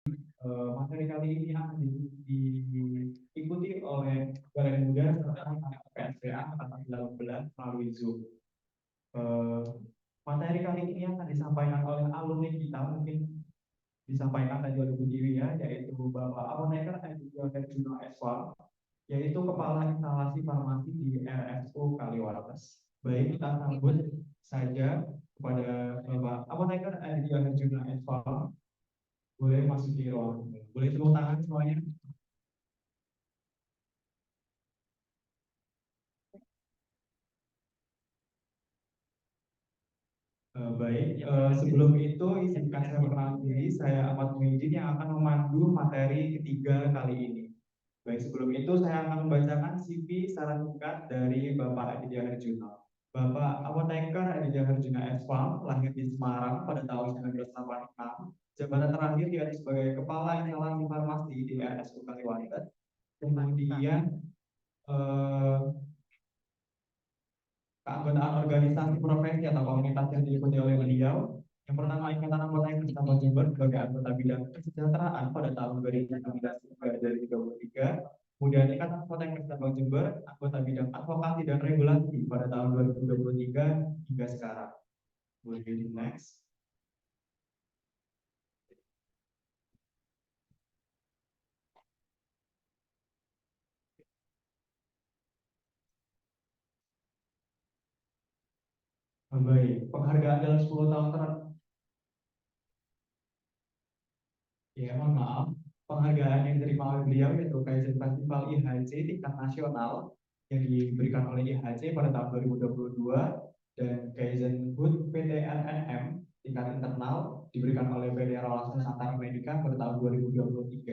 Materi kali ini akan diikuti oleh Galen Muda serta PSPA angkatan 18 melalui Zoom. Eh, Materi kali ini akan disampaikan oleh alumni kita, mungkin disampaikan tadi oleh Bu Dewi ya, yaitu Bapak Apoteker Edwin Herjuno S1, yaitu Kepala Instalasi Farmasi di RSU Kaliwates. Baik, kita sambut saja kepada Bapak Apoteker Edwin Herjuno S1. Boleh masuk di ruang. Boleh tepuk tangan semuanya. Baik, sebelum itu izinkan saya perkenalan diri, saya Ahmad Muhyiddin yang akan memandu materi ketiga kali ini. Baik, sebelum itu saya akan membacakan CV secara singkat dari Bapak Aditya Herjuno. Bapak Apoteker Aditya Herjuno S1 lahir di Semarang pada tahun 1986. Jabatan terakhir dia sebagai Kepala Instalasi Farmasi di RSU Kaliwates. Kemudian keanggotaan organisasi profesi atau komunitas yang diikuti oleh beliau. Yang pertama, Ikatan Anggota Cabang Jember sebagai anggota bidang kesejahteraan pada tahun 2019 hingga 2023. Kemudian Ikatan Anggota Cabang Jember, anggota bidang advokasi dan regulasi pada tahun 2023 hingga sekarang. Boleh di next. Baik, penghargaan dalam 10 tahun terakhir. Ya, mohon maaf. Penghargaan yang diterima oleh beliau yaitu Kaizen Festival IHC tingkat nasional yang diberikan oleh IHC pada tahun 2022 dan Kaizen Hood PT RNM tingkat internal diberikan oleh PT Rolas Nusantara Medica pada tahun 2023.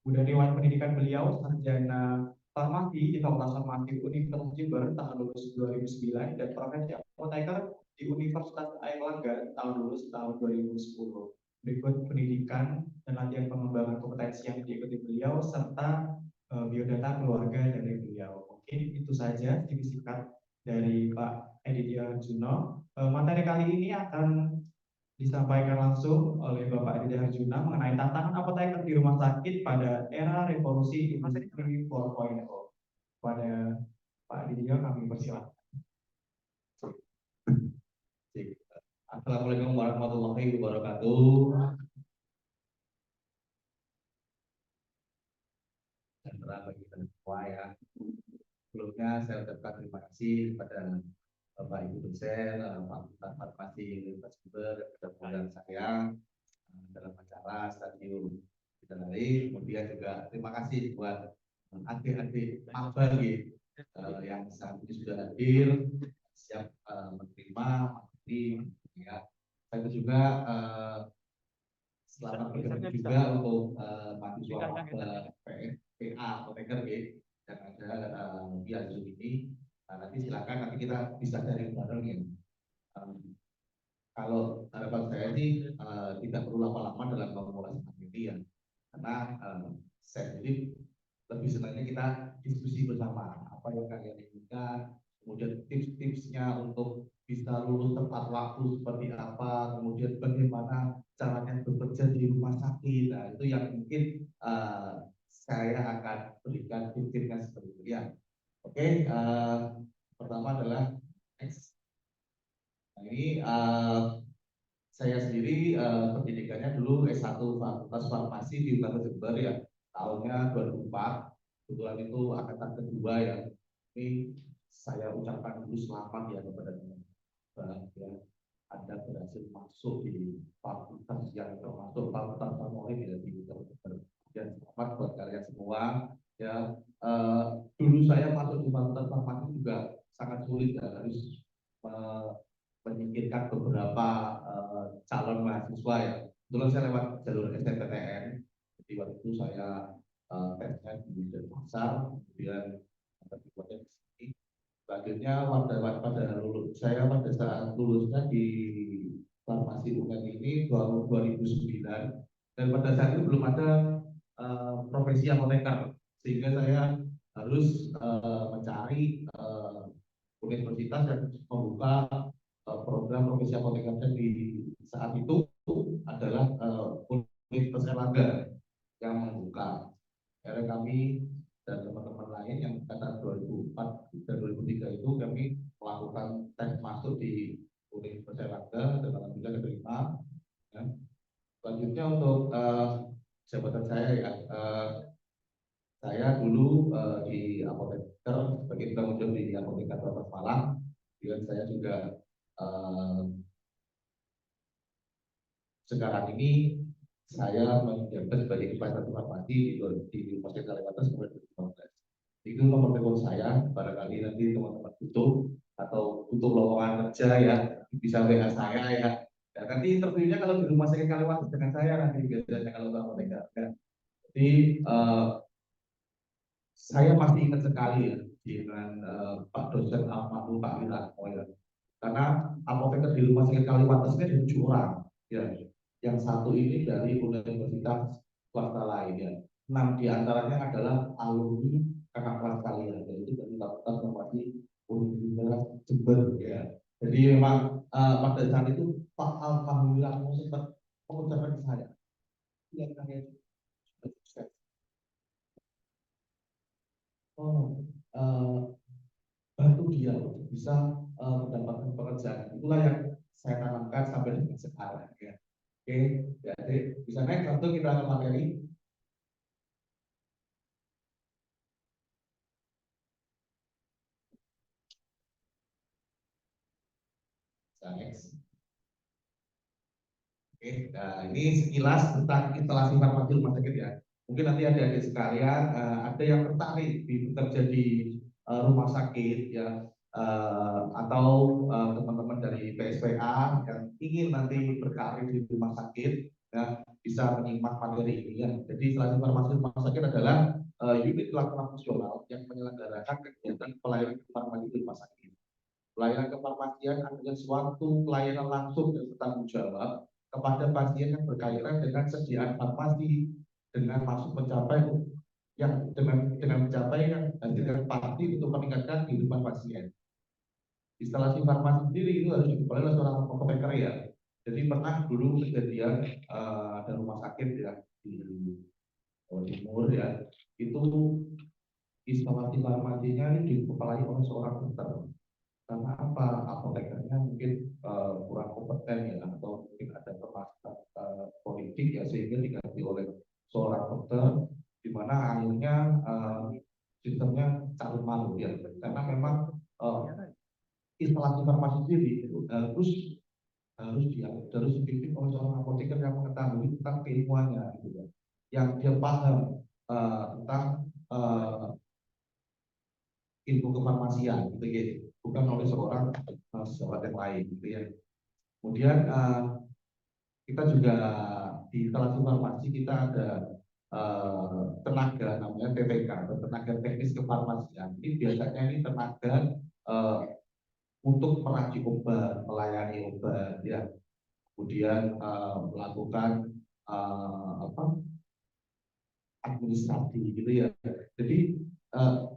Kemudian Dewan Pendidikan beliau sarjana farmasi di Fakultas Farmasi Universitas Jember tahun lulus 2009 dan profesi apoteker di Universitas Airlangga tahun lulus tahun 2010. Berikut pendidikan dan latihan pengembangan kompetensi yang diikuti beliau serta biodata keluarga dari beliau. Mungkin itu saja CV singkat dari Pak Editya Harjuno. Materi kali ini akan disampaikan langsung oleh Bapak Editya Harjuno mengenai tantangan apoteker di rumah sakit pada era revolusi industri 4.0. Pada Pak Editya kami persilakan. Assalamualaikum warahmatullahi wabarakatuh. Dan bagi kita semua ya. Sebelumnya saya ucapkan terima kasih kepada Bapak Ibu dosen Fakultas Farmasi Universitas Jember yang sudah saya dalam acara stadium veterinary. Kemudian juga terima kasih buat adik-adik maba yang saat ini sudah hadir siap menerima materi ya. Saya juga selamat bergabung juga untuk mahasiswa PA Apoteker yang ada via Zoom ini. Nanti silakan nanti kita bisa cari bareng ya. Kalau harapan saya sih tidak perlu lama-lama dalam memulai materi ya, karena saya jadi lebih senangnya kita diskusi bersama apa yang kalian inginkan, kemudian tips-tipsnya untuk bisa lulus tepat waktu seperti apa, kemudian bagaimana caranya bekerja di rumah sakit. Nah, itu yang mungkin saya akan berikan tips-tipsnya seperti itu ya. Oke, pertama adalah next. Nah, ini saya sendiri pendidikannya dulu S1 Fakultas Farmasi di Universitas Jember ya, tahunnya 2004. Kebetulan itu angkatan kedua ya. Ini saya ucapkan dulu selamat ya kepada teman-teman ya. Anda berhasil masuk di fakultas yang termasuk fakultas farmasi ya di Universitas. Dan selamat buat kalian semua ya. Dulu saya masuk di fakultas farmasi juga sangat sulit ya, harus menyingkirkan beberapa calon mahasiswa ya. Dulu saya lewat jalur SNPTN, jadi waktu itu saya tesnya di Denpasar, kemudian dibuatnya di sini. Selanjutnya pada lulus saya pada saat lulusnya di farmasi UNED ini tahun 2009 dan pada saat itu belum ada profesi apoteker, sehingga saya harus mencari universitas yang membuka program profesi apoteker di saat itu adalah Universitas Erlangga. yang membuka. Akhirnya kami dan teman-teman lain yang kata 2004 dan 2003 itu kami melakukan tes masuk di Universitas Erlangga dan alhamdulillah diterima. Ya. Selanjutnya untuk jabatan saya ya, saya dulu di apoteker sebagai tanggung jawab di apoteker Kota Malang. Dan saya juga eh, sekarang ini saya menjabat sebagai kepala satu farmasi di Universitas Kalimantan sampai 2015. Itu nomor telepon saya, barangkali nanti teman-teman butuh atau butuh lowongan kerja ya bisa WA saya ya. Ya nanti interviewnya kalau di rumah sakit Kalimantan dengan saya nanti biasanya kalau ke apoteker. Ya. Jadi saya masih ingat sekali ya dengan Pak dosen almarhum Pak Wiratno ya. Karena apoteker di rumah sakit Kalimantan ini ada 7 orang ya. Yang satu ini dari universitas swasta lain ya. 6 diantaranya adalah alumni kakak kelas kalian, yaitu dari Fakultas Farmasi Universitas Jember ya. Jadi memang pada saat itu Pak Alhamdulillah sempat mengucapkan ke saya, yang kalian sudah sukses. Oh, bantu dia untuk bisa mendapatkan pekerjaan. Itulah yang saya tanamkan sampai dengan sekarang ya. Oke, jadi bisa naik langsung kita ke materi. Bisa next. Oke, nah ini sekilas tentang instalasi farmasi rumah sakit ya. Mungkin nanti adik-adik sekalian ada yang tertarik di bekerja di rumah sakit ya, atau teman-teman dari PSPA yang ingin nanti berkarir di rumah sakit ya, bisa menyimak materi ini ya. Jadi instalasi farmasi rumah sakit adalah unit layanan fungsional yang menyelenggarakan kegiatan pelayanan farmasi di rumah sakit. Pelayanan kefarmasian adalah suatu pelayanan langsung dan bertanggung jawab kepada pasien yang berkaitan dengan sediaan farmasi dengan maksud mencapai dengan mencapai yang dengan pasti untuk meningkatkan kehidupan pasien. Instalasi farmasi sendiri itu harus dikepalai oleh seorang apoteker ya. Jadi pernah dulu kejadian ada rumah sakit ya di Jawa Timur ya, itu instalasi farmasinya ini dikepalai oleh seorang dokter. Karena apa? Apotekernya mungkin kurang kompeten ya, atau mungkin ada permasalahan politik ya, sehingga diganti oleh seorang dokter, di mana akhirnya sistemnya campur malu ya, karena memang instalasi farmasi sendiri itu harus dipimpin oleh seorang apoteker yang mengetahui tentang keilmuannya gitu ya, yang dia paham tentang ilmu kefarmasian gitu ya, bukan oleh seorang sejawat yang lain gitu ya. Kemudian kita juga di instalasi farmasi kita ada tenaga namanya TTK atau tenaga teknis kefarmasian. Ini biasanya ini tenaga uh, untuk meracik obat, melayani obat ya. Kemudian melakukan apa administrasi gitu ya. Jadi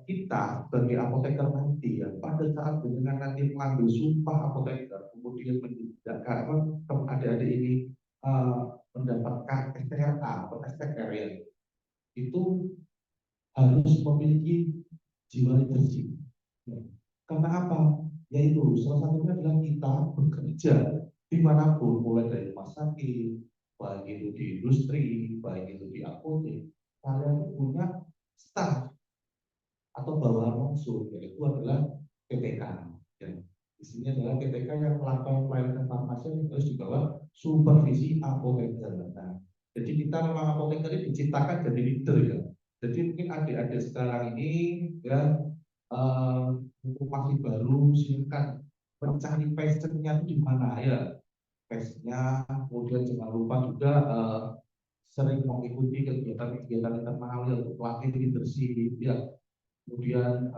kita sebagai apoteker nanti ya, pada saat dengan nanti mengambil sumpah apoteker, kemudian menjadikan adik-adik ini mendapatkan STRA atau STR ya, itu harus memiliki jiwa leadership. Ya. Karena apa? Yaitu salah satunya adalah kita bekerja dimanapun, mulai dari rumah sakit, baik itu di industri, baik itu di apotek, kalian punya staff atau bawahan langsung, yaitu adalah PTK. Ya. Di sini adalah PTK yang melakukan pelayanan farmasi yang harus di bawah supervisi apoteker. Nah, jadi kita memang apoteker ini diciptakan jadi leader ya. Jadi mungkin adik-adik sekarang ini ya masih baru, silakan mencari passionnya itu di mana ya. Passionnya, kemudian jangan lupa juga sering mengikuti kegiatan-kegiatan internal yang pelatih leadership ya, kemudian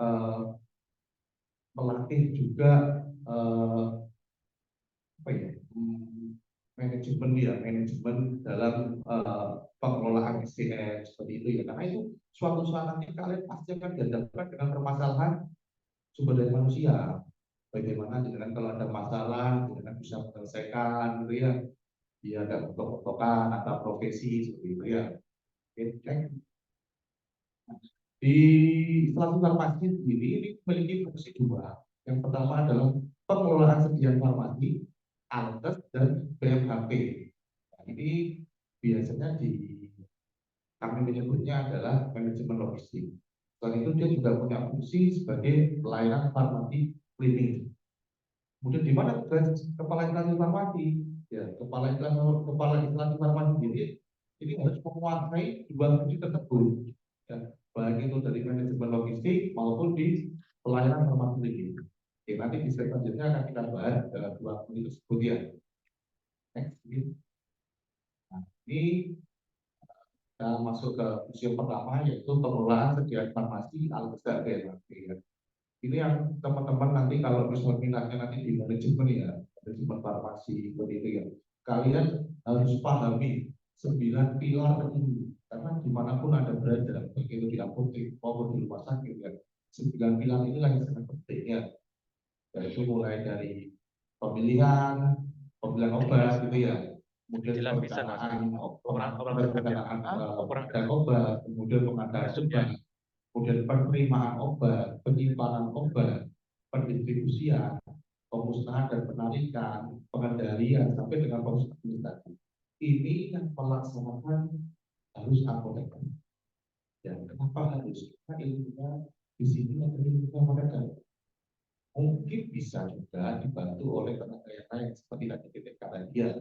melatih juga apa ya, manajemen ya, manajemen dalam pengelolaan SDM seperti itu ya, karena itu suatu saat nanti kalian pasti akan dihadapkan dengan permasalahan sumber daya manusia, bagaimana dengan kalau ada masalah dengan bisa menyelesaikan gitu ya, dia ada ketok-ketokan atau profesi seperti itu ya. Oke, next. Di isolasi farmasi sendiri ini memiliki fungsi dua. Yang pertama adalah pengelolaan sediaan farmasi, alkes, dan BMHP. Nah, ini biasanya kami menyebutnya adalah manajemen logistik. Selain itu dia juga punya fungsi sebagai pelayanan farmasi klinik. Kemudian di mana tugas kepala instansi farmasi? Ya, kepala instansi farmasi ini harus menguasai dua fungsi tersebut. Ya, baik itu dari manajemen logistik maupun di pelayanan farmasi klinik. Oke, nanti di slide selanjutnya akan kita bahas dua fungsi tersebut ya. Next, nah, ini kita masuk ke fungsi yang pertama yaitu pengelolaan sediaan farmasi alkes dan BMHP. Ini yang teman-teman nanti kalau misalnya minatnya nanti di manajemen ya, manajemen farmasi seperti itu ya, kalian harus pahami 9 pilar ini karena dimanapun anda berada, baik itu di apotek maupun di rumah sakit ya, 9 pilar ini yang sangat penting ya, yaitu mulai dari pemilihan obat gitu ya, kemudian perencanaan dan obat, kemudian pengadaan obat, kemudian penerimaan obat, penyimpanan obat, pendistribusian, pemusnahan dan penarikan, pengendalian sampai dengan proses administrasi. Ini yang melaksanakan harus apoteker. Dan kenapa harus? Karena ilmunya di sini ada ilmunya apoteker. Mungkin bisa juga dibantu oleh tenaga yang lain seperti tadi kita dia.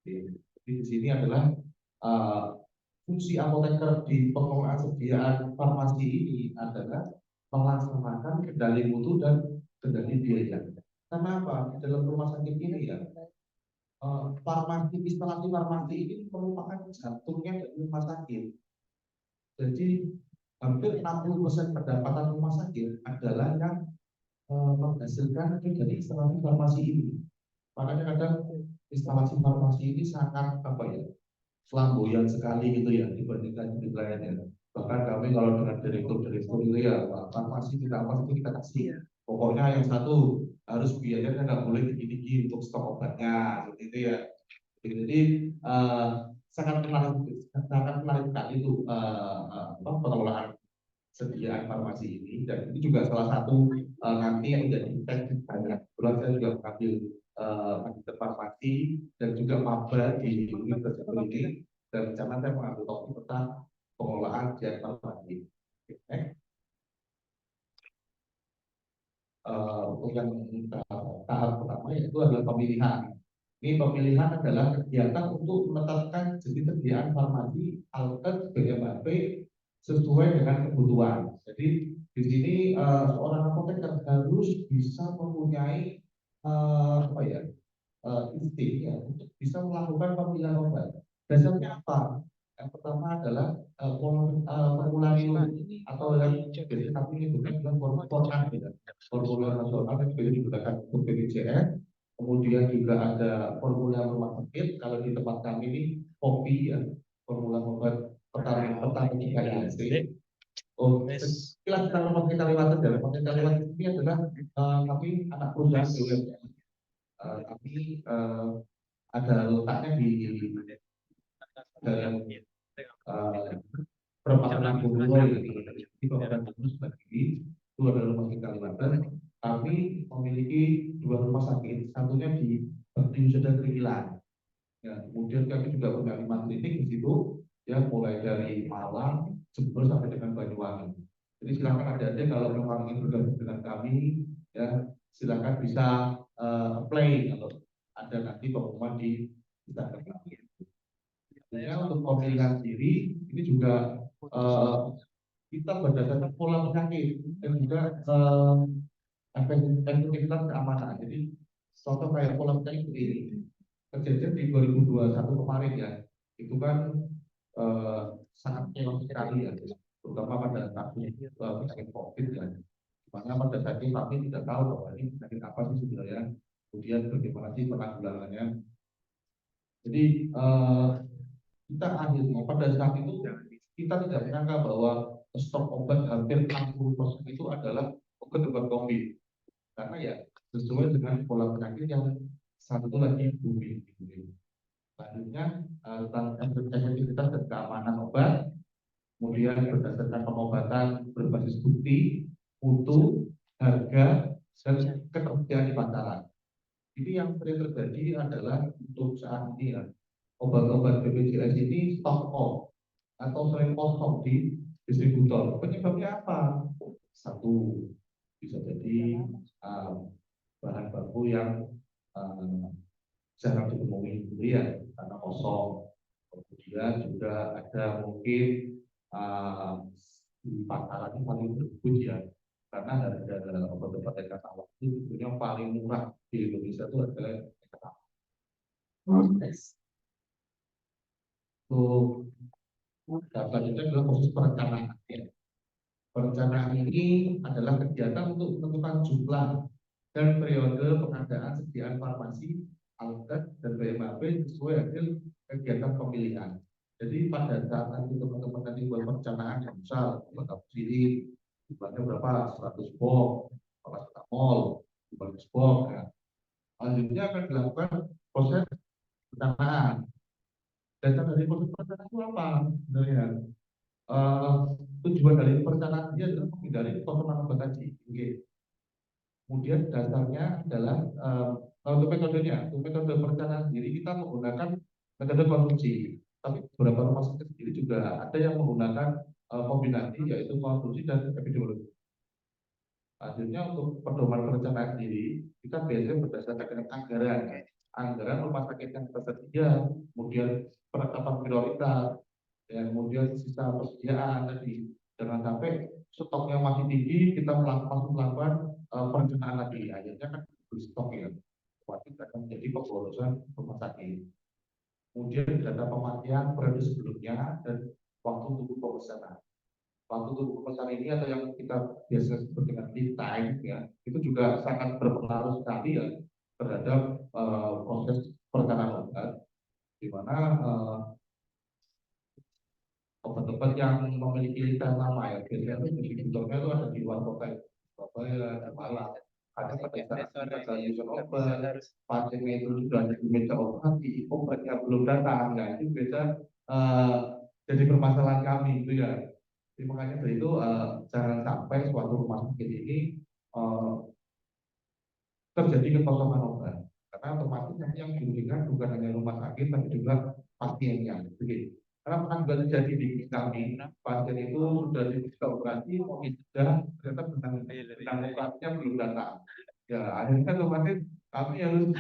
Jadi di sini adalah fungsi apoteker di pengelolaan sediaan farmasi ini adalah melaksanakan kendali mutu dan kendali biaya. Karena apa? Di dalam rumah sakit ini ya, farmasi, instalasi farmasi ini merupakan jantungnya dari rumah sakit. Jadi hampir 60% pendapatan rumah sakit adalah yang menghasilkan dari instalasi farmasi ini. Makanya kadang instalasi farmasi ini sangat apa ya, flamboyan sekali gitu ya dibandingkan di lainnya. Bahkan kami kalau dengan direktur itu ya, farmasi kita kasih. Pokoknya yang satu harus biayanya nggak boleh tinggi-tinggi untuk stok obatnya, seperti itu ya. Jadi sangat menarik sekali itu pengelolaan sediaan farmasi ini, dan ini juga salah satu nanti yang menjadi teknik banyak. Kebetulan saya juga mengambil magister farmasi dan juga maba di universitas ini, dan rencana saya mengambil topik tentang pengelolaan sediaan farmasi. Untuk yang tahap pertama yaitu adalah pemilihan. Ini pemilihan adalah kegiatan untuk menetapkan jenis sediaan farmasi alkes BMHP sesuai dengan kebutuhan. Jadi di sini seorang apoteker harus bisa mempunyai apa ya, insting ya, untuk bisa melakukan pemilihan obat. Dasarnya apa? Yang pertama adalah formularium atau yang biasanya kami menyebutnya adalah formulir nasional yang biasa digunakan untuk BPJS. Kemudian juga ada formulir rumah sakit. Kalau di tempat kami ini POPI ya, formulir obat pertama IHC. Oh, sekilas tentang rumah sakit Kalimantan. Rumah sakit Kalimantan ini adalah kami anak perusahaan BUMN. Kami ada letaknya di dalam perempatan Bogor di Kabupaten Bogor sendiri. Itu adalah rumah sakit Kalimantan. Kami memiliki dua rumah sakit, satunya di Bakti Wisata Triwilan. Ya, kemudian kami juga punya 5 klinik di situ, ya mulai dari Malang, Jember sampai dengan Banyuwangi. Jadi silakan adik-adik kalau memang ingin bergabung dengan kami, ya silakan bisa apply atau ada nanti pengumuman di Instagram kami. Untuk pemilihan sendiri ini juga kita berdasarkan pola penyakit dan juga efektivitas keamanan. Jadi contoh kayak pola penyakit ini kejadian di 2021 kemarin ya, itu kan sangat chaos sekali ya, terutama pada kasus penyakit COVID ya. Dimana pada saat itu kami tidak tahu bahwa ini penyakit apa sih sebenarnya, kemudian bagaimana sih penanggulangannya. Jadi kita akhirnya pada saat itu kita tidak menyangka bahwa stok obat hampir 60% itu adalah obat COVID, karena ya sesuai dengan pola penyakit yang saat itu lagi booming. Selanjutnya tentang efektivitas dan keamanan obat. kemudian berdasarkan pengobatan berbasis bukti, mutu, harga, dan ketersediaan di pasaran. Ini yang sering terjadi adalah untuk saat ini ya, obat-obat BPJS ini stock out atau sering kosong di distributor. Penyebabnya apa? Satu, bisa jadi bahan baku yang jarang ditemui gitu ya, karena kosong. Kemudian juga ada mungkin di pasaran ini paling berbut ya, karena harga obat-obat eksternal itu sebetulnya paling murah di Indonesia itu adalah eksternal. Untuk data itu adalah proses perencanaan. Ya. Perencanaan ini adalah kegiatan untuk menentukan jumlah dan periode pengadaan sediaan farmasi, alat dan BMAP sesuai hasil kegiatan pemilihan. Jadi pada saat nanti teman-teman nanti buat perencanaan yang misal buat sendiri jumlahnya berapa, 100 box, paracetamol, 200 box. Ya. Selanjutnya akan dilakukan proses perencanaan. Dasar dari proses perencanaan itu apa sebenarnya? Tujuan dari perencanaan dia adalah menghindari kosongan obat tadi. Okay. Kemudian dasarnya adalah untuk metodenya, untuk metode perencanaan sendiri kita menggunakan metode konsumsi. Tapi beberapa rumah sakit sendiri juga ada yang menggunakan kombinasi yaitu konsumsi dan epidemiologi. Akhirnya untuk pedoman perencanaan sendiri kita biasanya berdasarkan dengan anggaran, anggaran rumah sakit yang tersedia, kemudian penetapan prioritas, dan kemudian sisa persediaan tadi. Jangan sampai stoknya masih tinggi, kita melakukan perencanaan lagi. Akhirnya kan stok ya, pasti akan menjadi pemborosan rumah sakit. Kemudian data pemakaian periode sebelumnya dan waktu tunggu pemesanan. Waktu tunggu pemesanan ini atau yang kita biasa sebut dengan lead time ya, itu juga sangat berpengaruh sekali ya terhadap proses perencanaan obat, di mana obat-obat yang memiliki lisan lama ya, biasanya itu distributornya itu ada di luar kota, Surabaya, dan Malang. Ada pada saat kita user obat, pasiennya itu sudah ada di meja operasi, obatnya belum datang, nah itu biasa jadi permasalahan kami itu ya. Jadi makanya dari itu jangan sampai suatu rumah sakit ini terjadi kekosongan obat, karena otomatis nanti yang dirugikan bukan hanya rumah sakit tapi juga pasiennya. Begitu. Karena pernah juga terjadi di kami, pasien itu sudah diperiksa operasi, sudah ternyata benang operasinya belum datang. Ya akhirnya otomatis kami harus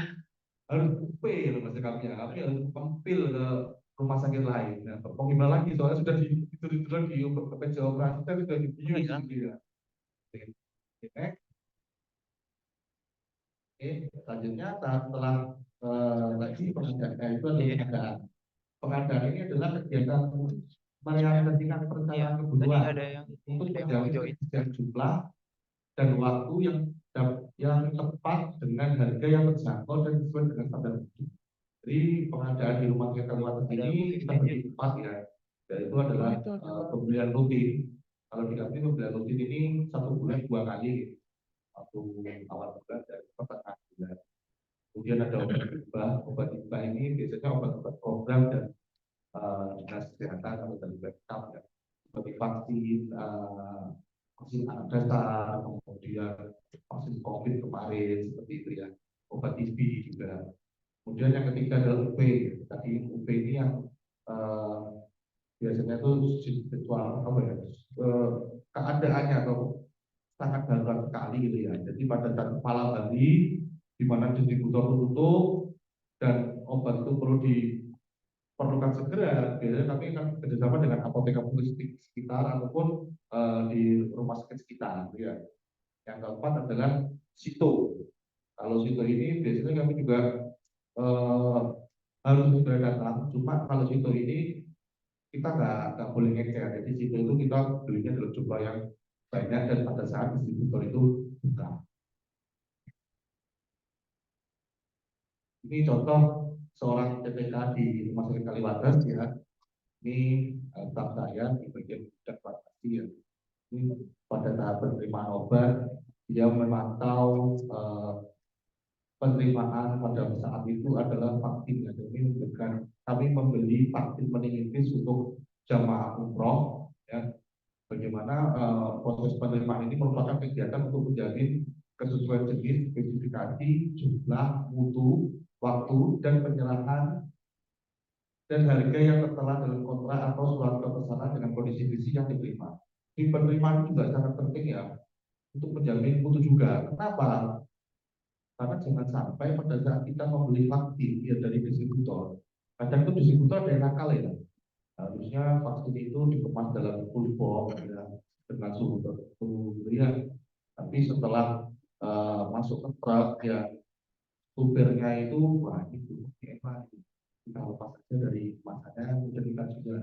pay loh maksud kami ya, kami harus mempil ke rumah sakit lain. Nah, mau gimana lagi soalnya sudah di meja operasi kan sudah dibius gitu ya. Oke, selanjutnya setelah lagi pengadaan itu adalah pengadaan. Pengadaan ini adalah kegiatan merealisasikan perencanaan kebutuhan untuk menjamin ketersediaan jumlah dan waktu yang tepat dengan harga yang terjangkau dan sesuai dengan standar. Jadi pengadaan di rumah sakit Kalimantan ini kita bagi empat ya, yaitu adalah pembelian rutin. Kalau di kami pembelian rutin ini 1 bulan 2 kali, waktu awal bulan dan pertengahan bulan. Kemudian ada obat hibah ini biasanya obat-obat program dan dinas kesehatan atau dari backup ya, seperti vaksin anak dasar, kemudian vaksin COVID kemarin seperti itu ya, obat TB juga. Kemudian yang ketiga adalah UP. Tadi UP ini yang biasanya itu situasi apa ya, keadaannya atau sangat darurat sekali gitu ya. Jadi pada saat malam hari di mana distributor tutup dan obat itu perlu diperlukan segera, biasanya kami akan kerjasama dengan apotek-apotek sekitar ataupun di rumah sakit sekitar, gitu ya. Yang keempat adalah sito. Kalau sito ini biasanya kami juga harus segera datang. Cuma kalau sito ini kita nggak boleh ngecer. Jadi sito itu kita belinya dalam jumlah yang banyak dan pada saat distributor itu buka. Ini contoh seorang TPK di Rumah Sakit Kaliwates ya. Ini staff saya di bagian bidang farmasi ya. Ini pada saat penerimaan obat dia memantau penerimaan pada saat itu adalah vaksin ya. Jadi bukan kami membeli vaksin meningitis untuk jamaah umroh Ya, bagaimana proses penerimaan ini merupakan kegiatan untuk menjamin kesesuaian jenis, spesifikasi, jumlah, mutu, waktu, dan penyerahan dan harga yang tertera dalam kontrak atau surat pemesanan dengan kondisi fisik yang diterima. Di penerimaan juga sangat penting ya untuk menjamin mutu juga. Kenapa? Karena jangan sampai pada saat kita membeli vaksin ya dari distributor, kadang itu distributor ada yang nakal ya. Harusnya vaksin itu dikemas dalam full box ya, dengan suhu tertentu ya. Tapi setelah masuk ke truk ya, supirnya itu wah itu hebat. Kita lepas saja dari masanya, kemudian kita juga.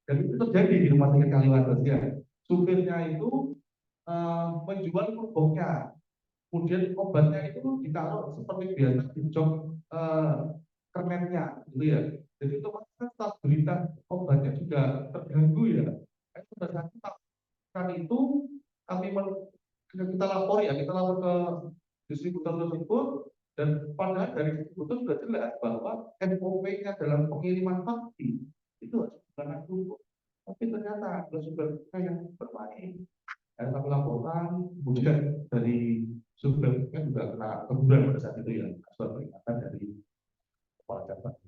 Dan itu terjadi di rumah sakit Kaliwates ya. Supirnya itu menjual produknya, kemudian obatnya itu ditaruh seperti biasa di jok kermennya, gitu ya. Jadi otomatis stabilitas obatnya juga terganggu ya. Pada saat kita lakukan itu, kami kita lapor ya, kita lapor ke distributor tersebut, dan padahal dari distributor sudah jelas bahwa SOP-nya dalam pengiriman vaksin itu harus bukan dulu. Tapi ternyata ada sumber yang bermain. Dan kami laporkan, kemudian dari sumber juga kena teguran pada saat itu ya, surat peringatan dari kepala cabang.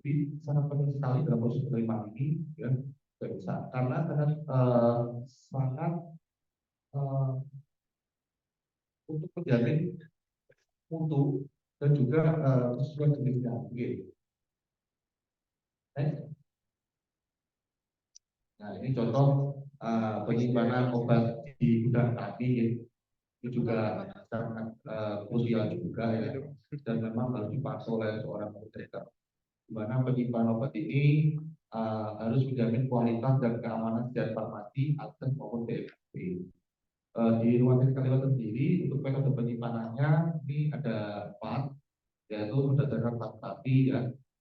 Jadi sangat penting sekali dalam proses penerimaan ini, ya, karena sangat sangat untuk menjamin mutu dan juga sesuai jenisnya. Oke. Nah ini contoh penyimpanan obat di gudang kami itu juga sangat krusial juga ya, dan memang harus dipantau oleh seorang operator. Di mana penyimpanan obat ini harus menjamin kualitas dan keamanan setiap farmasi, akses maupun BMP. Di rumah sakit Kalimantan sendiri untuk metode penyimpanannya ini ada 4, yaitu berdasarkan tadi ya,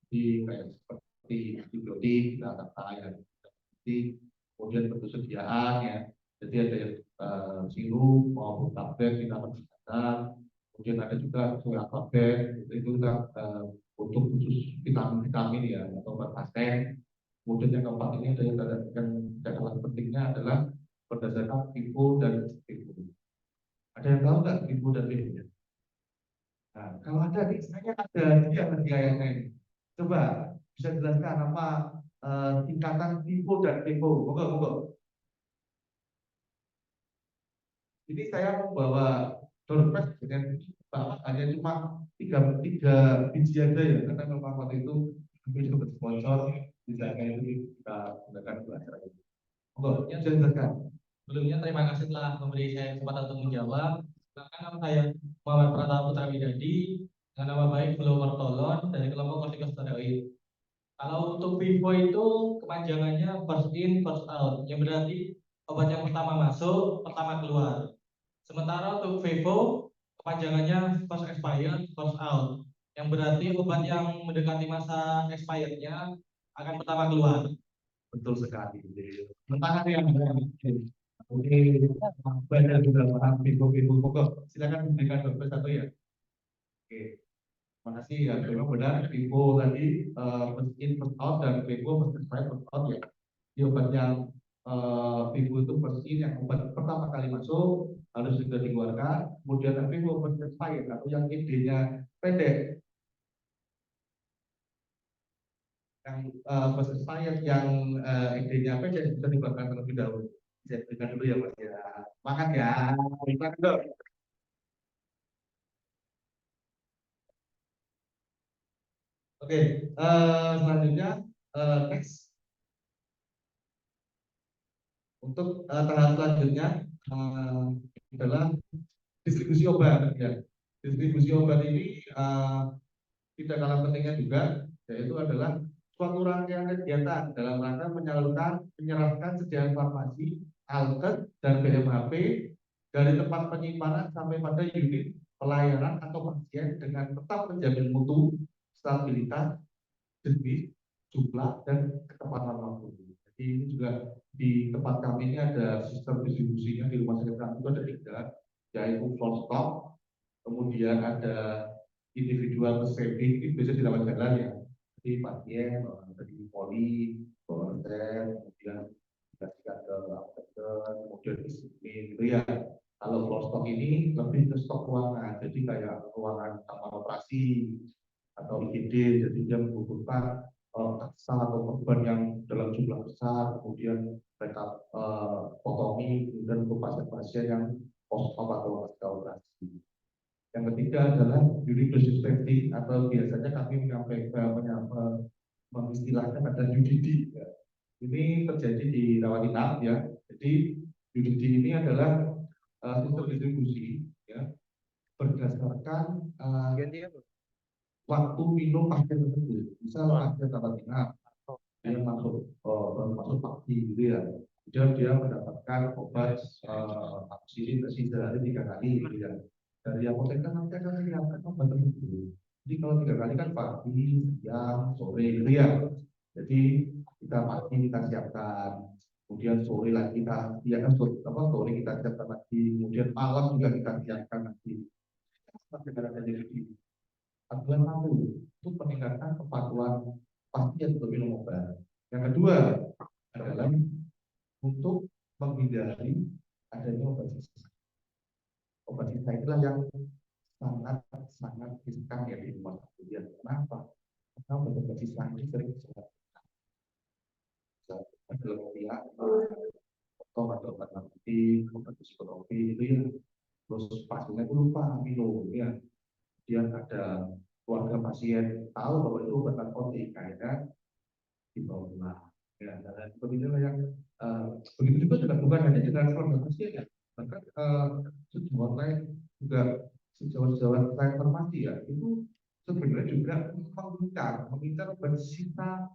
di kayak seperti antibiotik, data ya, kemudian ketersediaan ya, jadi ada sirup maupun tablet kita persediaan, kemudian ada juga surat tablet itu untuk khusus vitamin-vitamin ya atau obat pasien. Kemudian yang keempat ini ada yang kalah pentingnya adalah berdasarkan FIFO dan FIFO. Ada yang tahu nggak FIFO dan FIFO? Nah, kalau ada nih, saya ada dia yang ini. Coba bisa jelaskan apa tingkatan FIFO dan FIFO? Moga. Ini saya membawa doorpress dengan Bapak hanya cuma tiga biji aja ya, karena memang waktu itu kami dapat sponsor, bisa kayak ini kita gunakan belajar ini. Moga, ya saya jelaskan. Sebelumnya terima kasih telah memberi saya kesempatan untuk menjawab. Silakan nama saya Muhammad Pratama Putra Widadi dengan nama baik Belum Martolon dari kelompok kortikosteroid. Kalau untuk Vivo itu kepanjangannya first in first out, yang berarti obat yang pertama masuk, pertama keluar. Sementara untuk Vivo kepanjangannya first expired, first out, yang berarti obat yang mendekati masa expirednya akan pertama keluar. Betul sekali. Mentang yang oke, banyak juga orang Vivo pokok. Silakan berikan dokter satu ya. Oke. Terima kasih ya, memang benar Vivo tadi first in first out dan Vivo first expired first out ya. Di obat yang Vivo itu first in yang obat pertama kali masuk harus sudah dikeluarkan, kemudian Vivo first expired atau yang ID-nya pendek, yang first expired yang ID-nya pendek bisa dikeluarkan terlebih dahulu. Saya berikan dulu ya Mas ya. Makan ya. Makan dong. Oke, selanjutnya next. Untuk tahap selanjutnya adalah distribusi obat. Ya. Distribusi obat ini tidak kalah pentingnya juga, yaitu adalah suatu rangkaian kegiatan dalam rangka menyerahkan sediaan farmasi, alket, dan BMHP dari tempat penyimpanan sampai pada unit pelayanan atau pasien dengan tetap menjamin mutu, stabilitas, jenis, jumlah, dan ketepatan waktu. Jadi ini juga di tempat kami ini ada sistem distribusinya di rumah sakit kami itu ada 3, yaitu floor stock, kemudian ada individual saving, itu biasanya di lawan jalan ya. Jadi pasien dari poli, resep, kemudian dikasihkan ke kemudian disiplin gitu ya. Kalau floor stock ini lebih ke stok ruangan, jadi kayak ruangan kamar operasi atau IGD, jadi dia membutuhkan aksa atau korban yang dalam jumlah besar, kemudian mereka potongi, kemudian untuk pasien-pasien yang post op atau pasca operasi. Yang ketiga adalah unit dosis safety atau biasanya kami mengistilahkan ada UDD. Ya. Ini terjadi di rawat inap ya. Jadi UDD ini adalah sistem distribusi ya berdasarkan waktu minum pasien tersebut. Misal pasien rawat inap dia masuk pagi gitu ya. Dia mendapatkan obat amoxicillin sehari 3 kali gitu ya. Dari apoteker nanti akan menyiapkan obat tersebut. Jadi kalau 3 kali kan pagi, siang, sore gitu ya. Jadi kita pagi kita siapkan, kemudian sore lagi kita sore kita siapkan lagi, kemudian malam juga kita siapkan lagi. Jadi aturan satu itu peningkatan kepatuhan pasien untuk minum obat. Yang kedua adalah untuk menghindari adanya obat sisa. Obat sisa itulah yang sangat riskan ya di rumah sakit. Ya, kenapa? Karena obat sisa ini sering dalam pihak atau obat narkotik, obat psikotropik itu ya. Terus pasiennya itu lupa minum ya. Dia ada keluarga pasien tahu bahwa itu obat narkotik, akhirnya dibawa pulang. Ya, dan begitulah yang begitu juga tidak bukan hanya dengan keluarga pasien ya. Bahkan sejauh lain juga sejauh saya informasi ya itu sebenarnya juga meminta obat sisa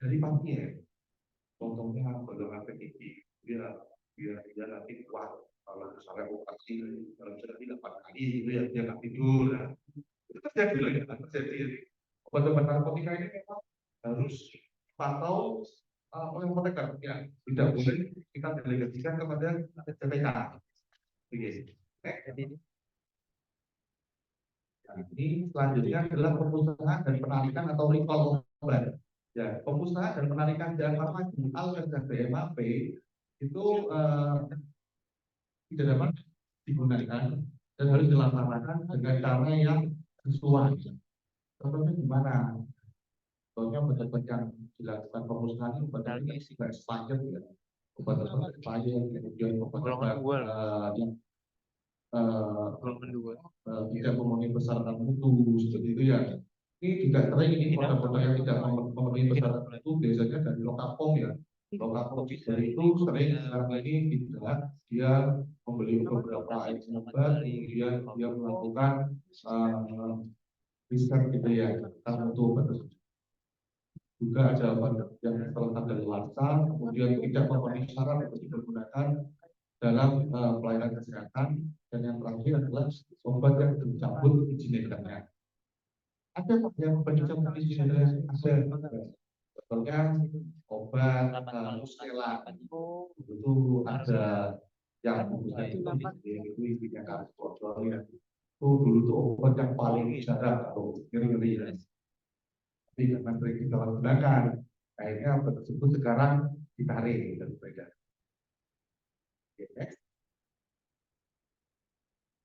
dari pasien. Contohnya golongan PDP, dia nanti kuat kalau misalnya operasi dalam sehari 8 kali itu ya dia nggak tidur. Nah, itu terjadi loh ya, terjadi. Obat-obat narkotika ini memang harus pantau oleh apoteker ya, tidak boleh kita delegasikan kepada CPK. Nah, ini selanjutnya adalah pemusnahan dan penarikan atau recall obat. Ya, pemusnahan dan penarikan zat farmasi alkes dan BMAP itu tidak dapat digunakan dan harus dilaksanakan dengan cara yang sesuai. Contohnya gimana? Contohnya obat-obat yang dilakukan pemusnahan itu obat ini tidak expired ya. Obat-obat expired, kemudian obat-obat yang tidak memenuhi persyaratan mutu seperti itu ya. Ini juga sering ini produk-produk yang tidak memenuhi persyaratan itu biasanya dari Lokapom ya. Lokapom dari itu sering sekarang ini tidak dia membeli beberapa item obat, kemudian dia melakukan riset gitu ya tentang mutu obat tersebut. Juga ada obat yang telah kadaluarsa, kemudian tidak memenuhi syarat untuk digunakan dalam pelayanan kesehatan, dan yang terakhir adalah obat yang dicabut izin edarnya. Ada yang obat dicabut izin edarnya, ada. Contohnya obat Stella itu ada yang itu isinya kasus botol ya. Itu dulu tuh obat yang paling jarang atau ngeri-ngeri ya. Tapi karena sering disalahgunakan, akhirnya obat tersebut sekarang ditarik dan beredar.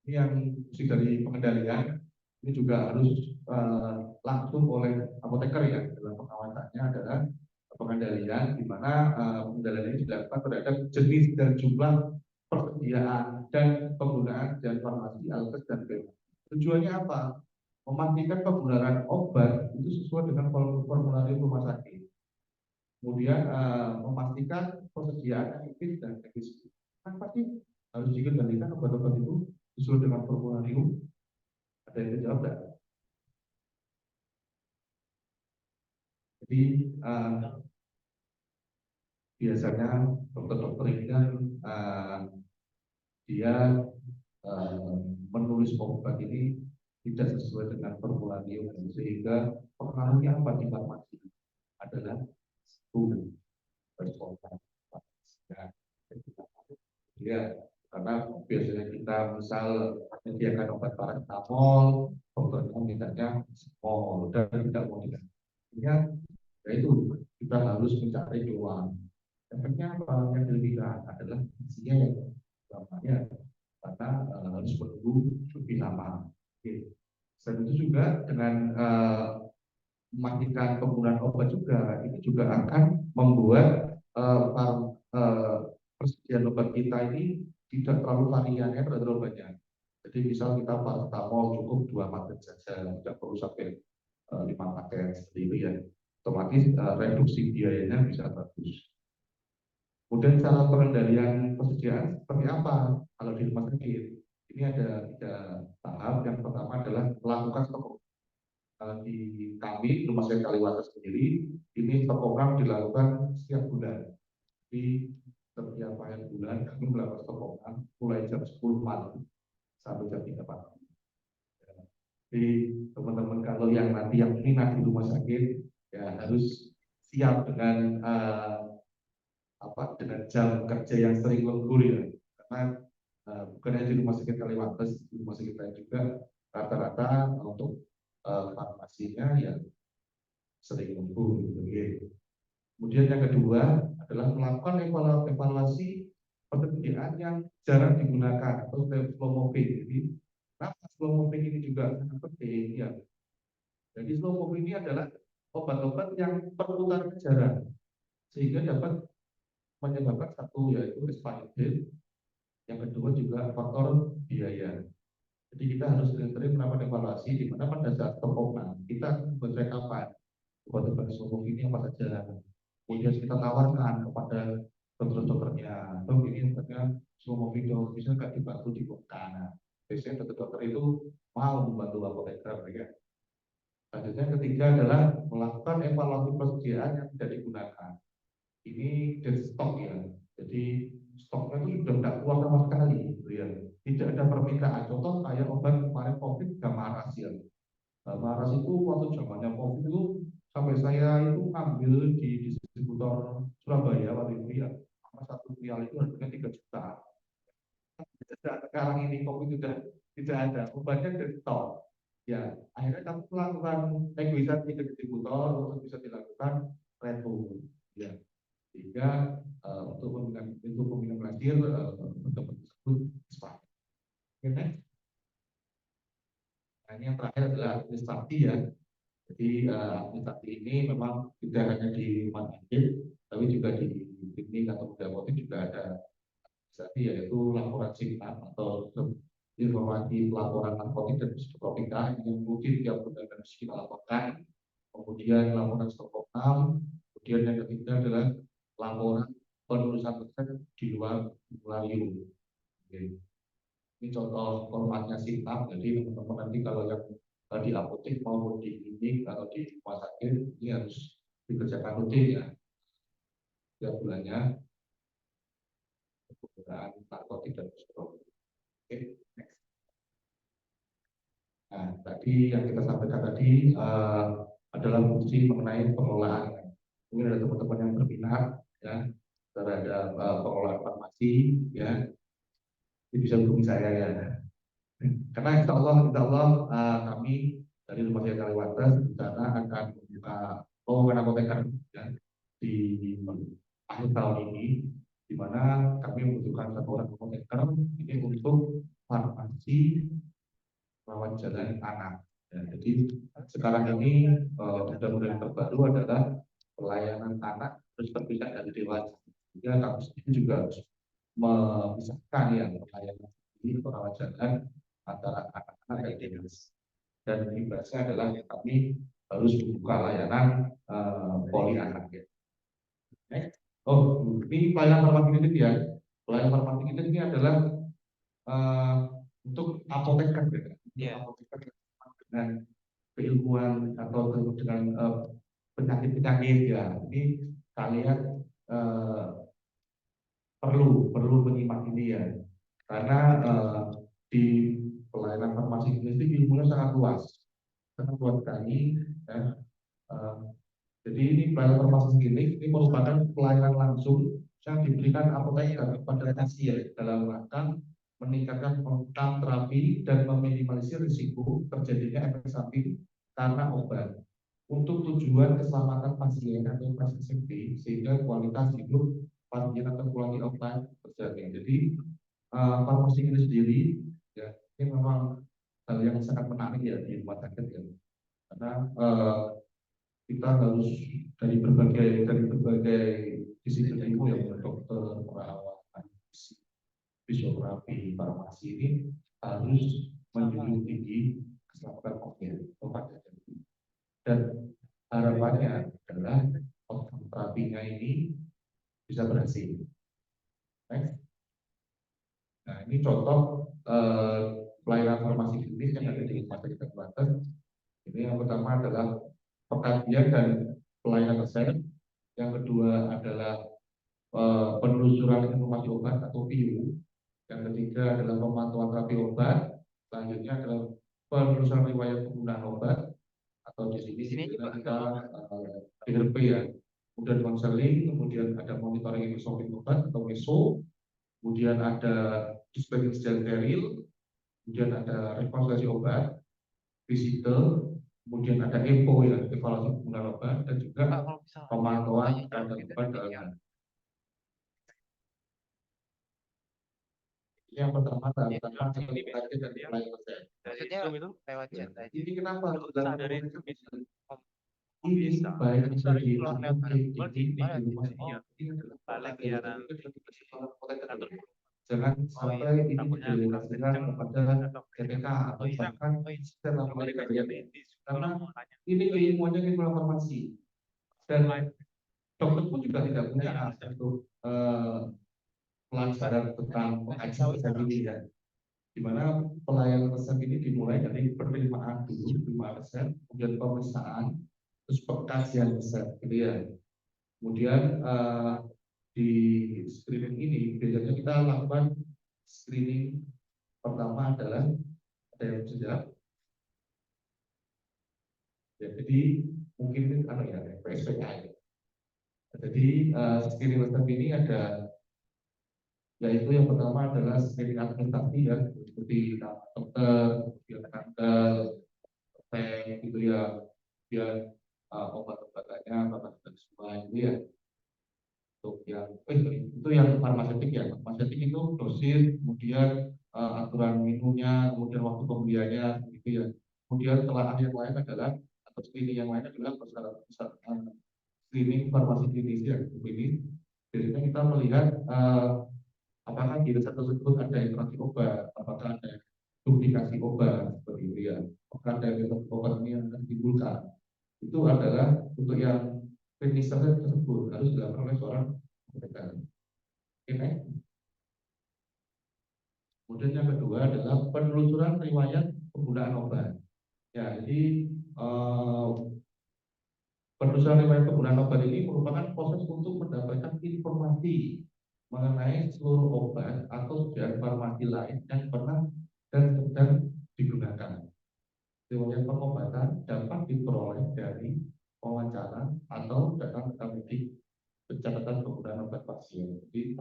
Ini yang fungsi dari pengendalian ini juga harus langsung oleh apoteker ya. Dalam pengawasannya adalah pengendalian di mana pengendalian ini dilakukan terhadap jenis dan jumlah persediaan dan penggunaan zat farmasi alkes dan BMAP. Tujuannya apa? Memastikan penggunaan obat itu sesuai dengan formularium rumah sakit. Kemudian memastikan persediaan etis dan teknis. Kan pasti harus dikendalikan obat-obat itu sesuai dengan formularium. Ada yang jawab enggak? Jadi biasanya dokter-dokter ini kan dia menulis obat ini tidak sesuai dengan formularium, sehingga pengaruhnya apa di farmasi adalah responden. Ya, karena biasanya kita misal menyediakan obat paracetamol, dokternya mintanya semol dan tidak mau dikasih. Ya itu kita harus mencari peluang. Yang efeknya apa yang diberikan adalah isinya yang lamanya karena harus menunggu lebih lama. Oke. Selain itu juga dengan mematikan penggunaan obat juga itu juga akan membuat persediaan obat kita ini tidak terlalu variannya terhadap obatnya. Jadi misal kita paracetamol cukup 2 paket saja, tidak perlu sampai 5 paket seperti itu ya. Otomatis reduksi biayanya bisa bagus. Kemudian cara pengendalian persediaan seperti apa kalau di rumah sakit? Ini ada 3 tahap. Yang pertama adalah melakukan stok. Di kami rumah sakit Kaliwates sendiri ini stok program dilakukan setiap bulan. Di setiap akhir bulan kami melakukan stok program mulai jam 10 malam sampai jam 3 pagi. Jadi teman-teman kalau yang nanti yang minat di rumah sakit ya harus siap dengan dengan jam kerja yang sering lembur ya, karena bukan hanya di rumah sakit Kaliwates, di rumah sakit lain juga rata-rata untuk farmasinya ya sering lembur gitu ya. Kemudian yang kedua adalah melakukan evaluasi persediaan yang jarang digunakan atau slow moving. Jadi kenapa slow moving ini juga sangat penting ya. Jadi slow moving ini adalah obat-obat yang perputaran jarang sehingga dapat menyebabkan satu yaitu expired date, yang kedua juga faktor biaya. Jadi kita harus sering-sering melakukan evaluasi di mana pada saat performa kita membuat kapan obat-obat slow moving ini apa saja. Kemudian kita tawarkan kepada dokter-dokternya, atau ini obatnya slow moving dong, bisa nggak dibantu di kota. Biasanya dokter-dokter itu mau membantu apoteker ya. Selanjutnya yang ketiga adalah melakukan evaluasi persediaan yang tidak digunakan. Ini dead stock ya. Jadi stoknya itu sudah tidak keluar sama sekali gitu ya. Tidak ada permintaan. Contoh kayak obat kemarin COVID Gamaras ya. Gamaras itu waktu zamannya COVID itu sampai saya itu ambil di distributor Surabaya waktu itu ya. Sama 1 vial itu harganya 3 juta. Sekarang ini COVID sudah tidak ada. Obatnya dead stock. Ya, akhirnya kami melakukan negosiasi ke distributor untuk bisa dilakukan retur. Ya, sehingga untuk peminat lahir teman tersebut cepat. Oke, next. Nah, ini yang terakhir adalah administrasi ya. Jadi administrasi ini memang tidak hanya di rumah sakit, tapi juga di klinik atau di apotek juga ada administrasi, yaitu laporan sinkap atau informasi pelaporan narkotik dan psikotropika yang rutin tiap bulan harus kita laporkan. Kemudian laporan stok opnam. Kemudian yang ketiga adalah laporan penulisan resep di luar formularium. Ini contoh formatnya sinkap. Jadi teman-teman nanti kalau yang di apotek maupun di klinik atau di rumah sakit ini harus dikerjakan rutin ya setiap bulannya penggunaan narkotik dan psikotropika. Oke, next. Nah, tadi yang kita sampaikan tadi adalah fungsi mengenai pengelolaan. Mungkin ada teman-teman yang berminat ya terhadap pengelolaan farmasi ya, ini bisa hubungi saya ya. Karena insya Allah kami dari Rumah Sakit Kaliwates rencana akan membuka lowongan apoteker ya, di akhir tahun ini, di mana kami membutuhkan 1 orang apoteker ini untuk farmasi rawat jalan anak. Ya, jadi sekarang ini model yang terbaru adalah pelayanan anak terus terpisah dari dewasa. Sehingga kami sendiri juga harus memisahkan ya pelayanan ini rawat jalan antara anak-anak dan dewasa. Dan ibaratnya adalah yang kami harus membuka layanan poli anak ya. Oh, ini pelayanan farmasi klinik ya. Pelayanan farmasi klinik ini adalah untuk apoteker ya. Apoteker dengan keilmuan atau dengan penyakit-penyakit ya. Ini kalian perlu menyimak ini ya. Karena di pelayanan farmasi klinik ilmunya sangat luas sekali ya. Jadi ini pelayanan farmasi klinik ini merupakan pelayanan langsung yang diberikan apoteker kepada pasien dalam rangka meningkatkan program terapi dan meminimalisir risiko terjadinya efek samping karena obat untuk tujuan keselamatan pasien atau pasien safety sehingga kualitas hidup pasien atau quality of life terjaga. Jadi farmasi ini sendiri ya ini memang hal yang sangat menarik ya di rumah sakit ya, karena kita harus dari berbagai disiplin ilmu ya, dokter, perawat, fisioterapi, farmasi ini harus menjunjung tinggi keselamatan pasien dan harapannya adalah outcome terapinya ini bisa berhasil. Next. Nah, ini contoh pelayanan farmasi klinis yang ada di Rumah Sakit Banten. Ini yang pertama adalah pengkajian dan pelayanan resep. Yang kedua adalah penelusuran informasi obat atau PIU. Yang ketiga adalah pemantauan terapi obat. Selanjutnya adalah penelusuran riwayat penggunaan obat atau di sini kita DRP ya. Kemudian konseling, kemudian ada monitoring episode obat atau MESO, kemudian ada dispensing steril, kemudian ada rekonstruksi obat, visitor, kemudian ada EPO ya, evaluasi penggunaan obat, dan juga pemantauan terhadap obat dalam. Yang pertama adalah tentang implementasi dan pelayanan resep. Maksudnya lewat chat aja. Ini kenapa? Sadari itu bisa. Ini baik dari keluar lewat barang di rumah Balik ya, jangan sampai ini didelegasikan kepada KPK atau bahkan setelah mereka karena ini keilmuannya di farmasi dan dokter pun juga tidak punya hak untuk pelajaran tentang pengkajian resep ini ya, di mana pelayanan resep ini dimulai dari penerimaan dulu, penerimaan resep, kemudian pemeriksaan, terus pengkajian resep, gitu ya. Kemudian di screening ini biasanya kita lakukan screening pertama adalah ada yang sudah ya, jadi mungkin apa ya PSPK ya. Jadi screening resep ini ada yaitu yang pertama adalah screening administratif ya, seperti nama dokter, kemudian tanggal, gitu ya, kemudian obat-obatannya, obat-obatan semua itu ya. Untuk yang itu yang farmaseutik ya, farmaseutik itu dosis, kemudian aturan minumnya, kemudian waktu pembeliannya, gitu ya. Kemudian telaah yang lain adalah atau screening yang lain adalah persyaratan screening farmasi klinis ya. Ini biasanya kita melihat apakah di resep tersebut ada interaksi obat, apakah ada duplikasi obat seperti itu ya, apakah ada obat ini yang akan ditimbulkan. Itu adalah untuk yang klinis tersebut harus dilakukan oleh seorang dokter. Oke. Kemudian yang kedua adalah penelusuran riwayat penggunaan obat. Ya, jadi penelusuran riwayat penggunaan obat ini merupakan proses untuk mendapatkan informasi mengenai seluruh obat atau sediaan farmasi lain yang pernah dan sedang digunakan. Riwayat pengobatan dapat diperoleh dari wawancara atau data medik pencatatan penggunaan obat pasien. Jadi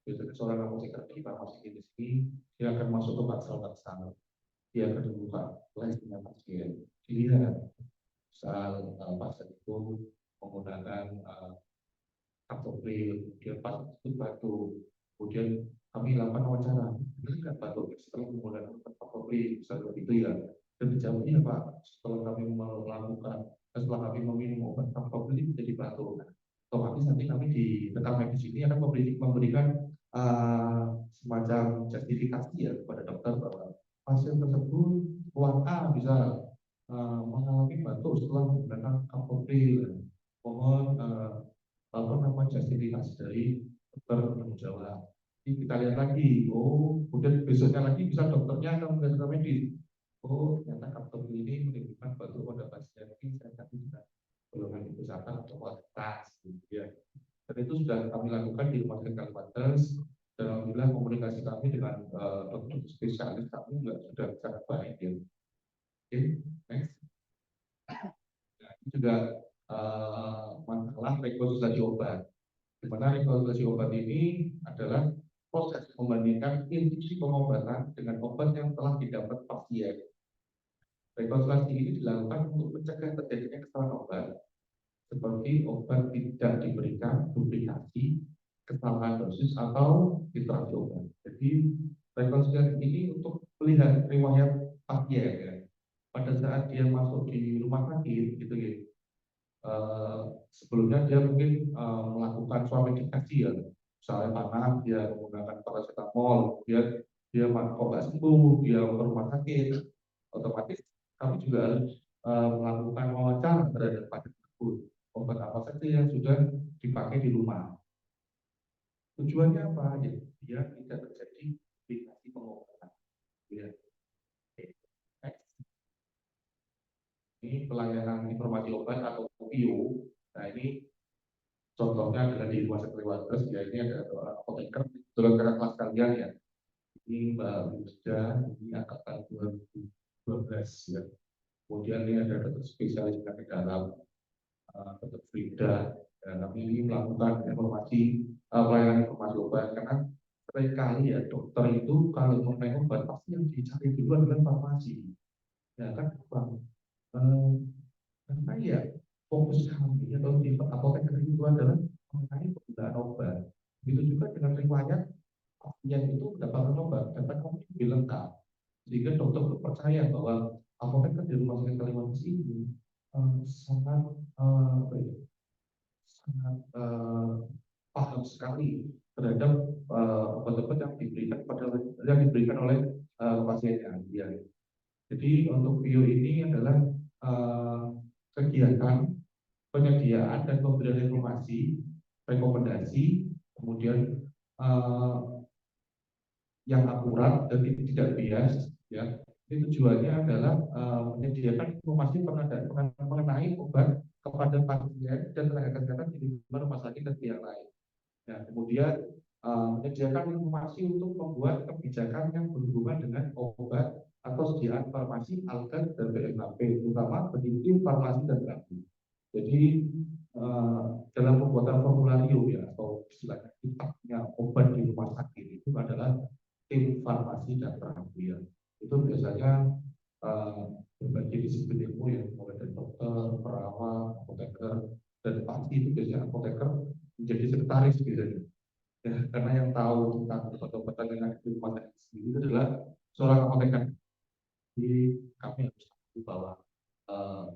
biasanya seorang apoteker di farmasi klinis ini dia akan masuk ke bangsal-bangsal, dia akan membuka listnya pasien, dilihat soal pasien itu menggunakan kaptopril, kemudian pasien itu batuk, kemudian kami lakukan wawancara, benar nggak batuk setelah menggunakan kaptopril, misalnya begitu ya. Dan dijawabnya Pak, setelah kami melakukan, setelah kami meminum obat kaptopril ini menjadi batuk. Otomatis nanti kami di rekam medis ini akan memberikan semacam justifikasi ya kepada dokter bahwa pasien tersebut ruang A bisa mengalami batuk setelah menggunakan kaptopril. Mohon apa nama justifikasi dari dokter penanggung jawab. Jadi kita lihat lagi, oh kemudian besoknya lagi bisa dokternya akan mengajukan medis. Oh ternyata kaptopril ini menimbulkan batuk pada pasien ini, saya kasih juga golongan kerusakan atau kualitas, gitu ya. Dan itu sudah kami lakukan di Rumah Sakit Kalimantan. Dan alhamdulillah komunikasi kami dengan dokter spesialis kami juga sudah sangat baik ya. Oke, next. Nah, ini juga masalah rekonstruksi obat. Di mana rekonstruksi obat ini adalah proses membandingkan instruksi pengobatan dengan obat yang telah didapat pasien. Rekonstruksi ini dilakukan untuk mencegah terjadinya kesalahan obat, seperti obat tidak diberikan duplikasi, kesalahan dosis atau interaksi obat. Jadi rekonsiliasi ini untuk melihat riwayat pasien ya. Pada saat dia masuk di rumah sakit gitu ya. Sebelumnya dia mungkin melakukan suatu medikasi ya, misalnya panas dia menggunakan paracetamol, dia kok nggak sembuh, dia ke rumah sakit, otomatis kami juga harus melakukan wawancara terhadap pasien tersebut, obat apa saja yang sudah dipakai di rumah. Tujuannya apa? Ya, biar tidak terjadi duplikasi pengobatan. Ya. Ini pelayanan informasi obat atau PIO. Nah ini contohnya adalah di rumah sakit Wates, ya ini ada seorang apoteker, kebetulan karena kelas kalian ya. Ini Mbak Rusda, ini angkatan 2012 ya. Kemudian ini ada dokter spesialis penyakit dalam, dokter Frida. Dan kami ini melakukan pelayanan informasi obat karena seringkali ya dokter itu kalau mengenai obat pasti yang dicari dulu adalah farmasi. Ya kan, Bang? Karena ya fokus kami atau di apoteker itu adalah mengenai penggunaan obat. Begitu juga dengan riwayat pasien itu mendapatkan obat, data kami lebih lengkap. Sehingga dokter percaya bahwa apoteker di rumah sakit Kalimantan ini sangat paham sekali terhadap obat-obat yang diberikan oleh pasiennya. Ya. Jadi untuk PIO ini adalah kegiatan penyediaan dan pemberian informasi, rekomendasi, kemudian yang akurat dan tidak bias, ya. Ini tujuannya adalah menyediakan informasi mengenai obat kepada pasien dan tenaga kesehatan di luar rumah sakit dan pihak lain. Nah, kemudian menyediakan informasi untuk membuat kebijakan yang berhubungan dengan obat atau sediaan farmasi, alket, dan BMHP, terutama bagi farmasi dan terapi. Jadi dalam pembuatan formulario ya atau istilahnya kitabnya obat di rumah sakit itu adalah tim farmasi dan terapi ya. Itu biasanya berbagai disiplin ilmu ya, mulai dari dokter, perawat, apoteker, dan pasti itu biasanya apoteker menjadi sekretaris biasanya. Ya, karena yang tahu tentang obat-obatan yang ada di rumah sakit sendiri itu adalah seorang apoteker. Jadi kami harus tahu bahwa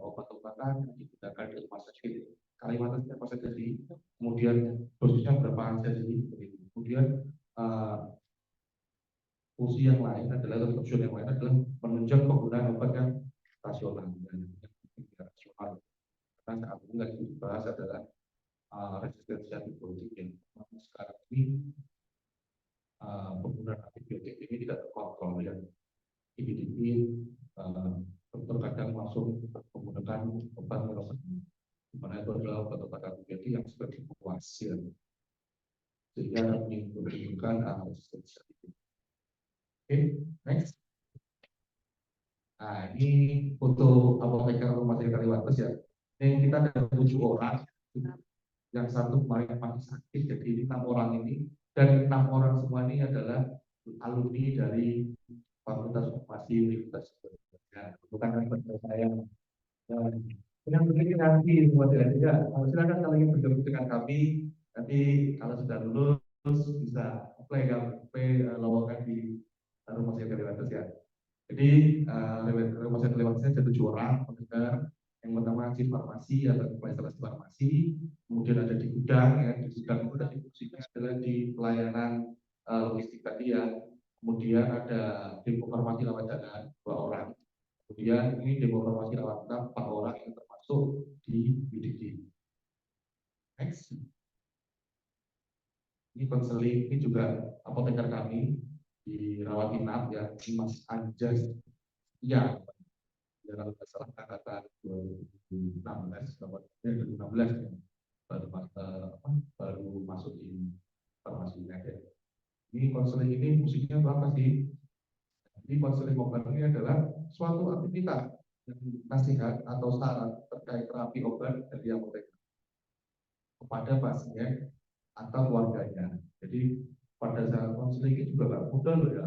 obat-obatan yang digunakan di rumah sakit Kalimantan apa saja sih, kemudian dosisnya berapa saja sih, kemudian fungsi yang lain adalah atau tujuan yang lain adalah menunjang penggunaan obat yang rasional dan rasional. Karena saat ini lagi dibahas adalah resistensi antibiotik yang sekarang ini penggunaan antibiotik ini tidak terkontrol ya. Ini dokter kadang langsung menggunakan obat merosak, di mana itu adalah obat-obat antibiotik yang sudah dibuat ya. Sehingga menimbulkan resistensi antibiotik. Oke, next. Nah, ini foto apoteker rumah sakit Kaliwates ya. Ini kita ada 7 orang. Yang satu kemarin masih sakit, jadi ini 6 orang ini. Dan 6 orang semua ini adalah alumni dari Fakultas Farmasi Universitas ya, bukan dari saya. Yang penting nanti buat tidak. Silakan kalau ingin bergabung dengan kami, nanti kalau sudah lulus bisa apply lowongan di rumah sakit Kaliwates ya. Jadi rumah sakit Kaliwates ada 7 orang pendengar. Yang pertama di farmasi atau instalasi farmasi, kemudian ada di gudang ya, di gudang itu tadi fungsinya adalah di pelayanan logistik tadi ya. Kemudian ada depo farmasi rawat jalan 2 orang. Kemudian ini depo farmasi rawat jalan 4 orang yang termasuk di UDG. Next. Ini konseling, ini juga apoteker kami di rawat inap ya, ini Mas Anjas ya, kalau tidak salah angkatan 2016 ya, baru masuk di farmasi ya. Ini konseling ini fungsinya apa sih? Jadi konseling obat ini adalah suatu aktivitas nasihat atau saran terkait terapi obat dari apoteker kepada pasien atau keluarganya. Jadi pada saat konseling ini juga nggak mudah loh ya,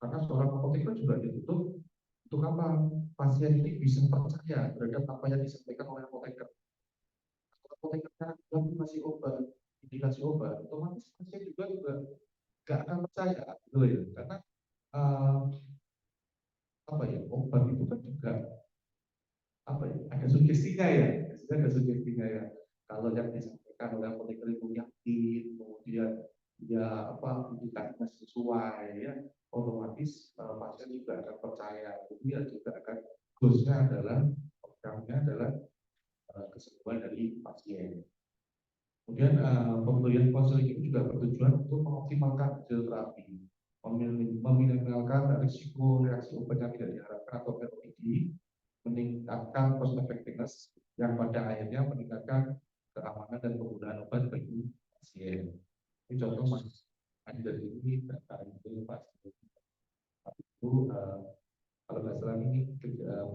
karena seorang apoteker juga dituntut untuk apa? Pasien ini bisa percaya terhadap apa yang disampaikan oleh apoteker. Apoteker masih obat, dikasih obat, otomatis pasien juga nggak akan percaya, gitu ya. Karena apa ya, obat itu kan juga apa ya, ada sugestinya ya, ada sugestinya ya. Kalau yang disampaikan oleh apoteker itu yakin, kemudian ya apa indikasinya sesuai ya, otomatis pasien juga akan percaya. Kemudian juga akan goalsnya adalah outcome-nya adalah kesembuhan dari pasien. Kemudian pemberian konseling itu juga bertujuan untuk mengoptimalkan hasil terapi, meminimalkan risiko reaksi obat yang tidak diharapkan atau ROID, meningkatkan cost effectiveness yang pada akhirnya meningkatkan keamanan dan penggunaan obat bagi pasien. Ini contoh mas, ada ini data itu pasien itu kalau nggak salah ini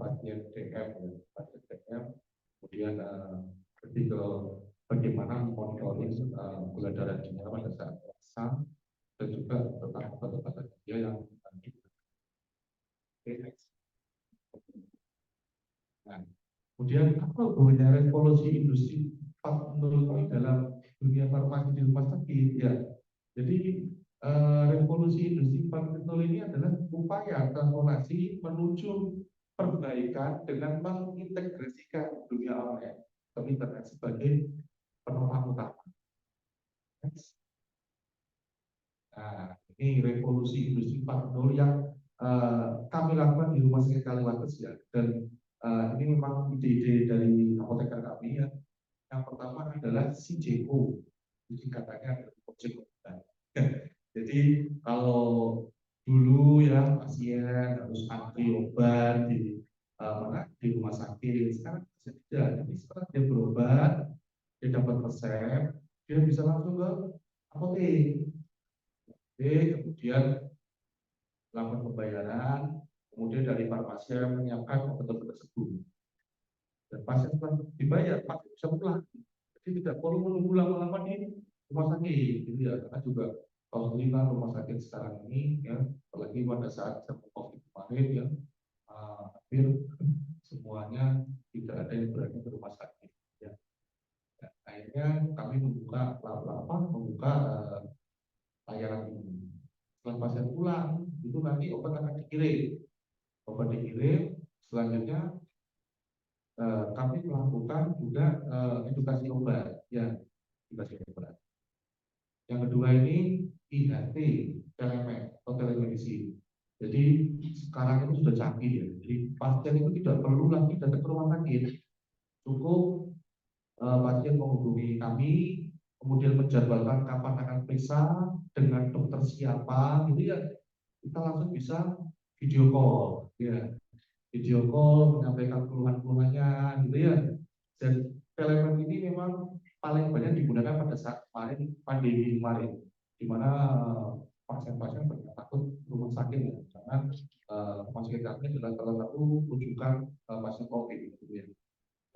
pasien DM, pasien DM, kemudian ketika bagaimana monitoring gula darah dia pada saat puasa dan juga tentang obat-obatan dia yang nah, kemudian apa hubungannya revolusi industri 4.0 ini dalam dunia farmasi di rumah sakit ya. Jadi revolusi industri 4.0 ini adalah upaya transformasi menuju perbaikan dengan mengintegrasikan dunia online atau internet sebagai penopang utama. Nah, ini revolusi industri 4.0 yang kami lakukan di Rumah Sakit Kaliwates ya. Dan ini memang ide-ide dari apoteker kami ya. Yang pertama adalah CJO, singkatannya adalah Project Obat. Jadi kalau dulu ya pasien harus antri obat di mana di rumah sakit, sekarang tidak. Jadi setelah dia berobat, dia dapat resep, dia bisa langsung ke apotek. Kemudian melakukan pembayaran, kemudian dari farmasi yang menyiapkan obat-obat tersebut. Dan pasien setelah dibayar, pasien bisa pulang. Jadi tidak perlu menunggu lama-lama di rumah sakit, gitu ya. Karena juga kalau melihat rumah sakit sekarang ini, ya, apalagi pada saat COVID kemarin, ya, hampir semuanya tidak ada yang berani ke rumah sakit. Ya. Dan akhirnya kami membuka layanan ini. Setelah pasien pulang, itu nanti obat akan dikirim. Obat dikirim, selanjutnya kami melakukan juga edukasi obat, ya, edukasi obat. Yang kedua ini IHT, telemed atau telemedicine. Jadi sekarang itu sudah canggih ya. Jadi pasien itu tidak perlu lagi datang ke rumah sakit, cukup pasien menghubungi kami, kemudian menjadwalkan kapan akan periksa dengan dokter siapa, gitu ya. Kita langsung bisa video call, ya. Video call menyampaikan keluhan-keluhannya, gitu ya. Dan telemed ini memang paling banyak digunakan pada saat kemarin pandemi kemarin, di mana pasien-pasien banyak takut rumah sakit ya, karena rumah sakit kami adalah salah satu rujukan pasien COVID, gitu ya.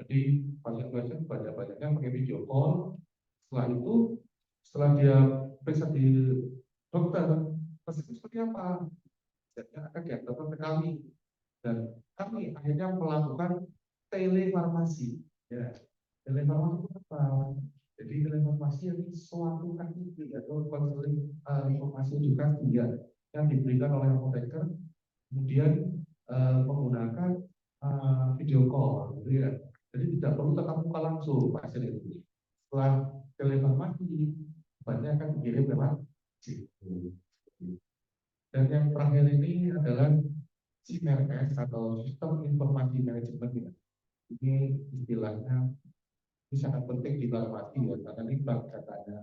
Jadi pasien-pasien banyak-banyaknya pakai video call. Setelah itu, setelah dia periksa di dokter, pasien seperti apa? Jadi akan diantarkan ke kami dan kami akhirnya melakukan telefarmasi. Ya, telefarmasi itu apa? Jadi telefarmasi itu suatu aktivitas atau konseling informasi edukasi ya, yang diberikan oleh apoteker, kemudian menggunakan video call, gitu ya. Jadi tidak perlu tatap muka langsung pasien itu. Setelah telefarmasi, banyak akan dikirim lewat situ. Dan yang terakhir ini adalah CMS atau Sistem Informasi Manajemen ya. Ini istilahnya ini sangat penting di farmasi ya, karena ini datanya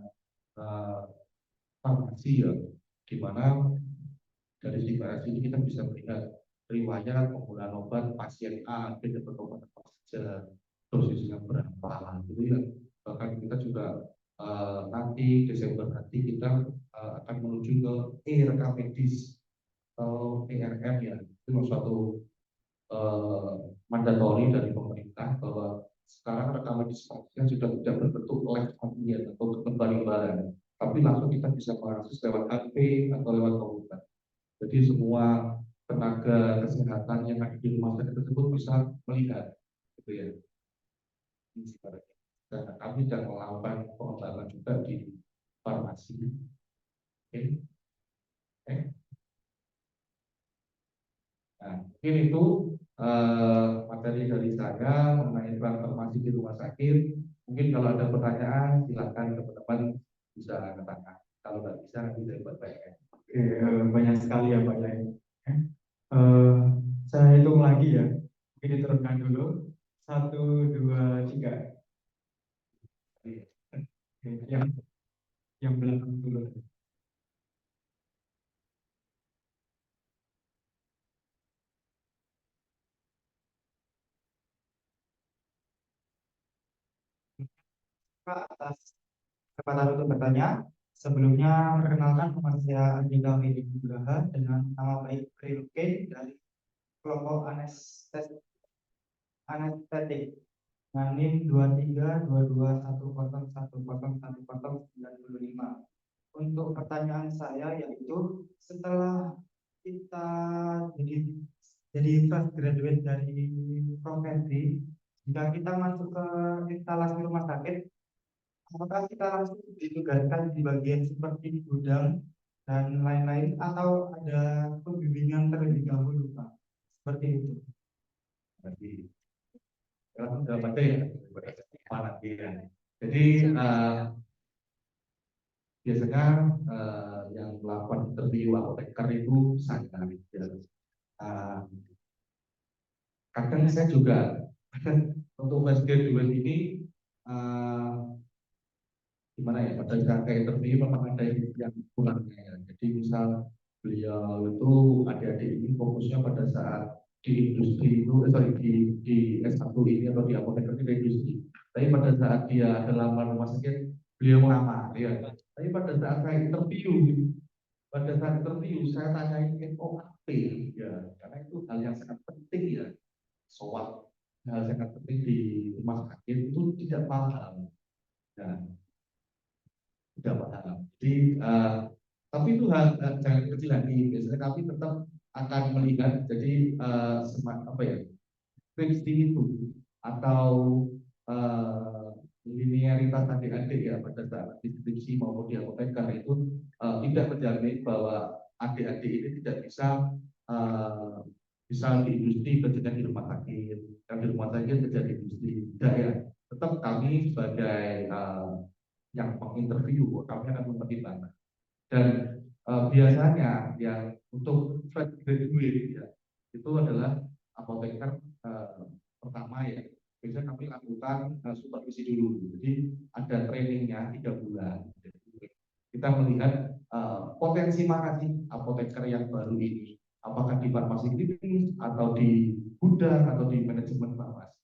farmasi ya, di mana dari CMS ini kita bisa melihat riwayat penggunaan obat pasien A, B dapat obat apa saja, dosisnya berapa, gitu ya. Bahkan kita juga nanti Desember nanti kita akan menuju ke e-rekam medis atau ERM ya. Itu suatu mandatori dari pemerintah bahwa sekarang rekam medis pasien sudah tidak berbentuk lab ambien atau lembar-lembaran, tapi langsung kita bisa mengakses lewat HP atau lewat komputer. Jadi semua tenaga kesehatan yang ada di rumah sakit tersebut bisa melihat, gitu ya. Ini sekarang. dan kami sedang melakukan pengembangan juga di farmasi. Oke. Oke. Nah, mungkin itu materi dari saya mengenai transformasi di rumah sakit. Mungkin kalau ada pertanyaan, silakan teman-teman bisa bertanya. Kalau nggak bisa, nanti saya buat banyak. Oke, banyak sekali ya Pak Yai. Eh, saya hitung lagi ya. Mungkin diteruskan dulu. 1, 2, 3. Oke, yang belakang dulu. Pak, atas kesempatan untuk bertanya. Sebelumnya, perkenalkan nama saya Andika Widi Nugraha dengan nama baik Prilke dari kelompok anestetik dengan NIM 232210101095. Untuk pertanyaan saya yaitu setelah kita jadi fresh graduate dari profesi, jika kita masuk ke instalasi rumah sakit, apakah kita langsung ditugaskan di bagian seperti gudang dan lain-lain atau ada pembimbingan terlebih dahulu, Pak? Seperti itu. Jadi, kalau sudah baca ya, mana dia. Jadi biasanya yang melakukan interview apoteker itu saya. Kadang saya juga untuk fresh graduate ini gimana ya, pada saat kayak interview memang ada yang kurangnya ya. Jadi misal beliau itu adik-adik ini fokusnya pada saat di industri itu, di S1 ini atau di apoteker di industri. Tapi pada saat dia dalam rumah sakit beliau mengamal ya. Tapi pada saat interview saya tanyain NOAP ya, karena itu hal yang sangat penting ya. Soal hal yang sangat penting di rumah sakit itu tidak paham. Ya, tidak paham. Jadi, tapi itu jangan kecil lagi. Biasanya kami tetap akan melihat. Jadi, apa ya, skripsi itu atau linearitas adik-adik ya pada saat di skripsi maupun di apoteker itu tidak menjamin bahwa adik-adik ini tidak bisa bisa di industri kerjanya di rumah sakit, dan di rumah sakit kerja di industri. Tidak ya. Tetap kami sebagai yang menginterview, kami akan mempertimbangkan. Dan biasanya yang untuk fresh graduate ya, itu adalah apoteker pertama ya. Biasanya kami lakukan supervisi dulu. Jadi ada trainingnya 3 bulan. Jadi, kita melihat potensi mana sih apoteker yang baru ini. Apakah di farmasi klinis atau di gudang atau di manajemen farmasi.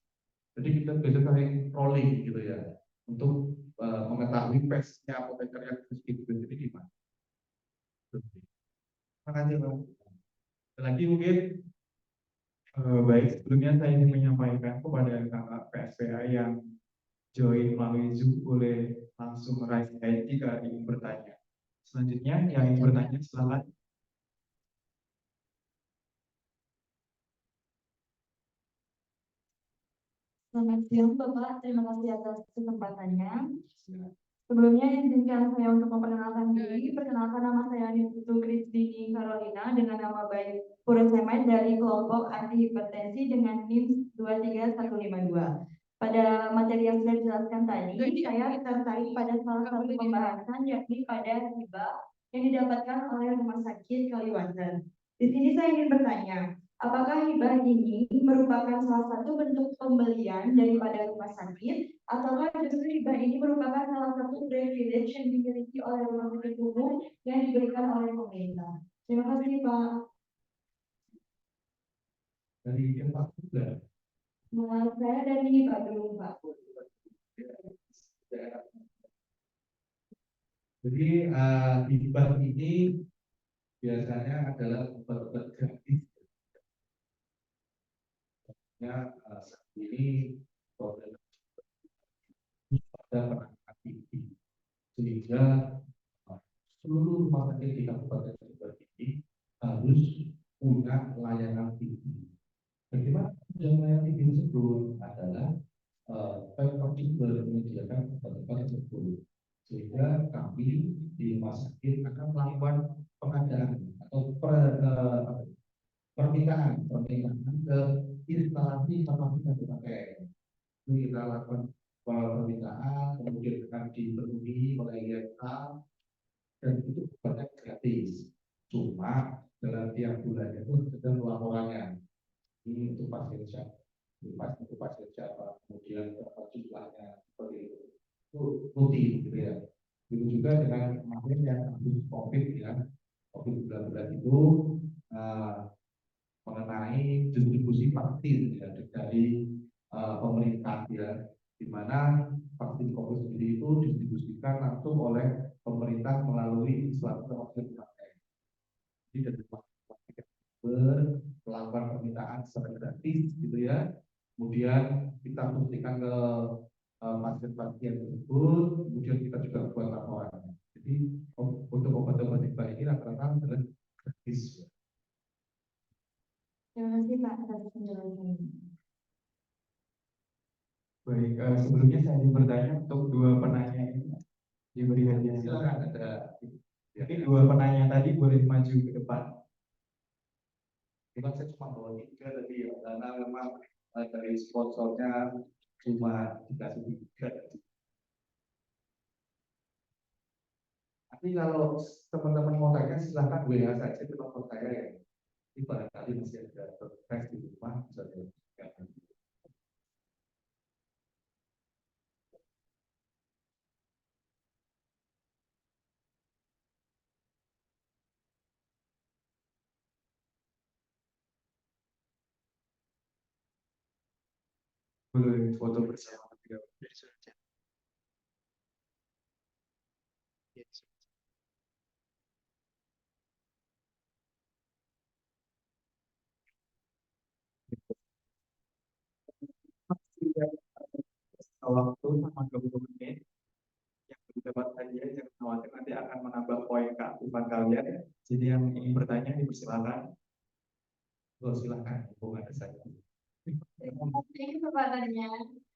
Jadi kita biasanya saling rolling gitu ya untuk mengetahui pace-nya apoteker yang sedikit ini gimana. Terima kasih Pak. Lagi mungkin baik, sebelumnya saya ingin menyampaikan kepada kakak PSPA yang join melalui Zoom boleh langsung raise hand jika ingin bertanya. Selanjutnya yang ingin bertanya silakan. Selamat siang Bapak, terima kasih atas kesempatannya. Sebelumnya izinkan saya untuk memperkenalkan diri. Perkenalkan nama saya Niputu Krisdini Carolina dengan nama baik Furosemide dari kelompok anti hipertensi dengan NIM 23152. Pada materi yang sudah dijelaskan tadi, saya tertarik pada salah satu pembahasan yakni pada hibah yang didapatkan oleh Rumah Sakit Kaliwater. Di sini saya ingin bertanya, apakah hibah ini merupakan salah satu bentuk pembelian daripada rumah sakit, ataukah justru hibah ini merupakan salah satu privilege yang dimiliki oleh rumah sakit umum yang diberikan oleh pemerintah? Terima kasih Pak. Dari tempat juga. Saya dari Bandung Pak. Jadi hibah ini biasanya adalah obat-obat gratis. Ya, saat ini problem pada penanganan TB, sehingga seluruh rumah sakit di Kabupaten Jember ini harus punya layanan TB. Bagaimana yang layanan TB tersebut adalah Pemkab Jember menyediakan obat-obat tersebut. Sehingga kami di rumah sakit akan melakukan pengadaan atau permintaan ke instalasi farmasi yang dipakai. Ini kita lakukan permintaan, kemudian akan dipenuhi oleh IMK, dan itu banyak gratis. Cuma dalam tiap bulannya itu sedang laporannya. Ini untuk pasien siapa, untuk pasien siapa, kemudian berapa jumlahnya, seperti itu. Itu rutin gitu ya. Itu juga dengan kemarin yang kasus COVID ya, COVID-19 itu mengenai distribusi vaksin ya, dari pemerintah ya, di mana vaksin COVID sendiri itu didistribusikan langsung oleh pemerintah melalui suatu vaksin pakai. Jadi dari melakukan permintaan secara gratis gitu ya, kemudian kita buktikan ke pasien-pasien tersebut, kemudian kita juga buat laporan. Jadi untuk obat-obat ini rata-rata adalah gratis. Terima kasih Pak atas penjelasannya. Baik, sebelumnya saya ingin bertanya untuk dua penanya ini diberi hadiah. Silakan ada. Jadi dua penanya tadi boleh maju ke depan. Kita saya cuma bawa 3 tadi ya, karena memang dari sponsornya cuma dikasih 3. Tapi kalau teman-teman mau tanya silahkan WA saja ke nomor saya ya. Ini barangkali masih ada tes di rumah bisa dilakukan. Boleh foto bersama. Dari Surabaya. Ya, Waktu sama 20 menit yang berdebat hadiah jangan khawatir nanti akan menambah poin keaktifan kalian. Jadi yang ingin bertanya dipersilakan. Silakan hubungan saya. Terima kasih kesempatannya.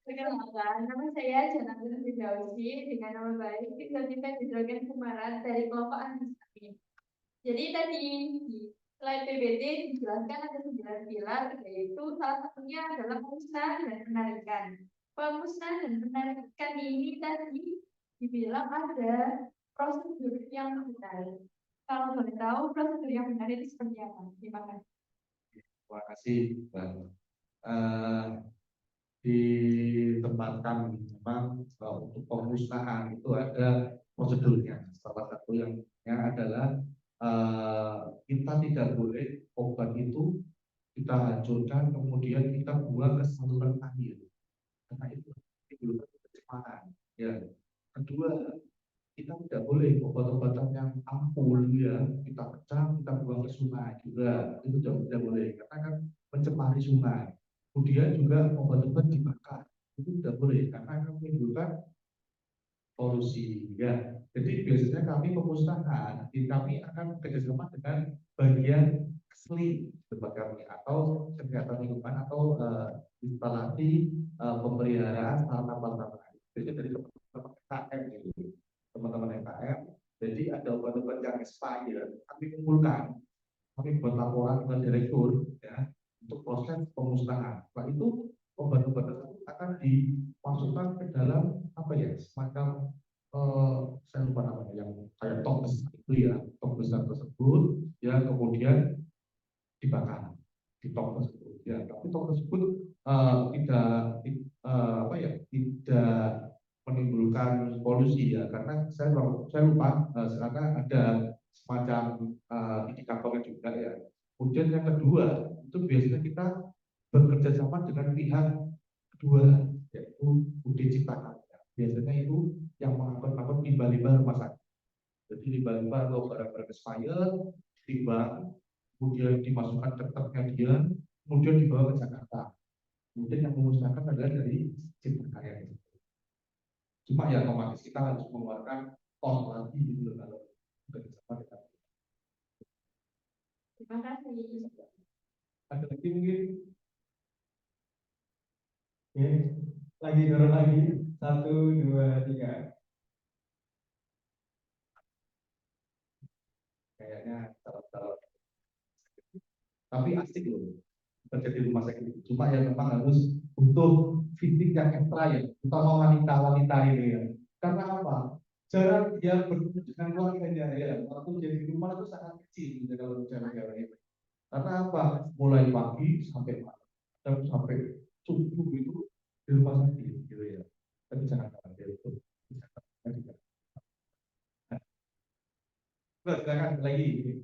Perkenalkan, nama saya Janatun Fidausi dengan nama baik Fisiotipet Hidrogen Kumaran dari kelompok Antistamin. Jadi tadi di slide PPT dijelaskan ada 9 pilar, yaitu salah satunya adalah pemusnahan dan penarikan. Pemusnahan dan penarikan ini tadi dibilang ada prosedur yang benar. Kalau boleh tahu prosedur yang benar itu seperti apa? Terima kasih. Terima kasih, Bang. Di tempat kami memang untuk pemusnahan itu ada prosedurnya. Salah satu yang adalah kita tidak boleh obat itu kita hancurkan kemudian kita buang ke saluran air, karena itu menimbulkan pencemaran. Ya. Kedua, kita tidak boleh obat-obatan yang ampul ya kita pecah kita buang ke sungai juga, itu tidak boleh karena kan mencemari sungai. Kemudian juga obat-obat dibakar itu tidak boleh karena akan menimbulkan polusi ya. Jadi biasanya kami pemusnahan kami akan kerjasama dengan bagian KSLI tempat kami atau kesehatan lingkungan atau instalasi pemeliharaan sarana prasarana. Jadi dari teman-teman KM gitu, teman-teman KM. Jadi ada obat-obat yang expired kami kumpulkan, kami buat laporan ke direktur ya untuk proses pemusnahan. Setelah itu obat-obat tersebut akan dimasukkan ke dalam apa ya semacam saya lupa namanya yang kayak tong besar itu ya, tong besar tersebut ya kemudian dibakar di tong tersebut ya. Tapi tong tersebut tidak menimbulkan polusi ya karena saya lupa karena ada semacam indikatornya juga ya. Kemudian yang kedua itu biasanya kita bekerja sama dengan pihak kedua yaitu UD Cipta Karya. Biasanya itu yang mengangkut limbah-limbah rumah sakit. Jadi limbah-limbah atau barang-barang expired timbang, kemudian dimasukkan ke truknya dia, kemudian dibawa ke Jakarta. Kemudian yang memusnahkan adalah dari Cipta Karya. Cuma ya otomatis kita harus mengeluarkan kos lagi gitu kalau bekerjasama dengan. Terima kasih. Ada lagi mungkin? Oke, lagi dorong lagi. 1, 2, 3. Kayaknya kalau tapi asik loh kerja di rumah sakit. Cuma ya memang harus butuh fisik yang ekstra ya, terutama wanita-wanita ini ya. Karena apa? Jarak dia bertemu dengan keluarganya ya, waktu jadi di rumah itu sangat kecil gitu, kalau jarak-jarak itu. Karena apa? Mulai pagi sampai malam dan sampai subuh itu di rumah sakit gitu ya. Tapi jangan khawatir itu. Silakan lagi.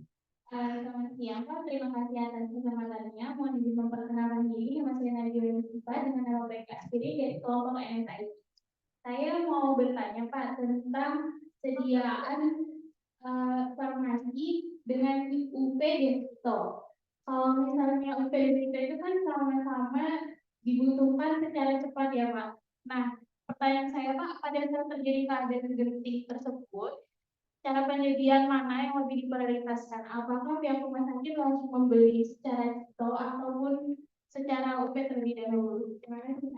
Selamat siang Pak, terima kasih atas kesempatannya. Mohon izin memperkenalkan diri, nama saya Nadia Yusufa dengan nama baik akhiri dari kelompok NSI. Saya mau bertanya Pak tentang sediaan farmasi dengan UP Desto. Kalau misalnya UP Desto itu kan sama-sama dibutuhkan secara cepat ya Pak. Nah, pertanyaan saya Pak, pada saat terjadi keadaan genting tersebut, cara penyediaan mana yang lebih diprioritaskan? Apakah pihak rumah sakit langsung membeli secara digital ataupun secara UP terlebih dahulu? Terima kasih.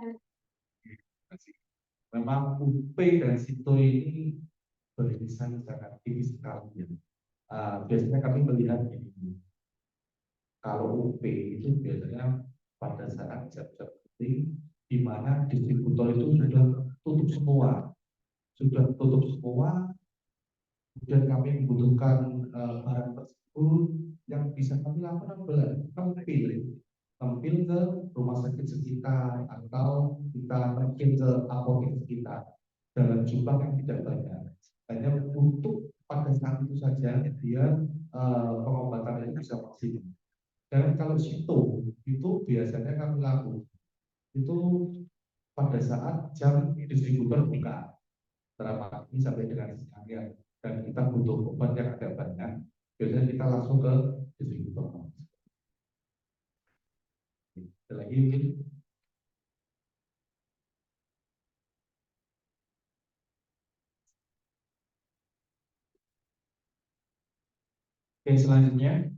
Memang UP dan SITO ini beririsan sangat tinggi sekali ya. Biasanya kami melihat ini, kalau UP itu biasanya pada saat jam-jam penting di mana distributor itu sudah tutup semua, kemudian kami membutuhkan barang tersebut yang bisa kami lakukan adalah tampil ke rumah sakit sekitar atau kita tampil ke apotek sekitar dalam jumlah yang tidak banyak, hanya untuk pada saat itu saja biar pengobatan itu bisa maksimal. Dan kalau situ itu biasanya kami lakukan itu pada saat jam distributor buka antara pagi sampai dengan siang ya, dan kita butuh obat yang agak banyak, biasanya kita langsung ke distributor. Ada lagi mungkin? Oke, selanjutnya.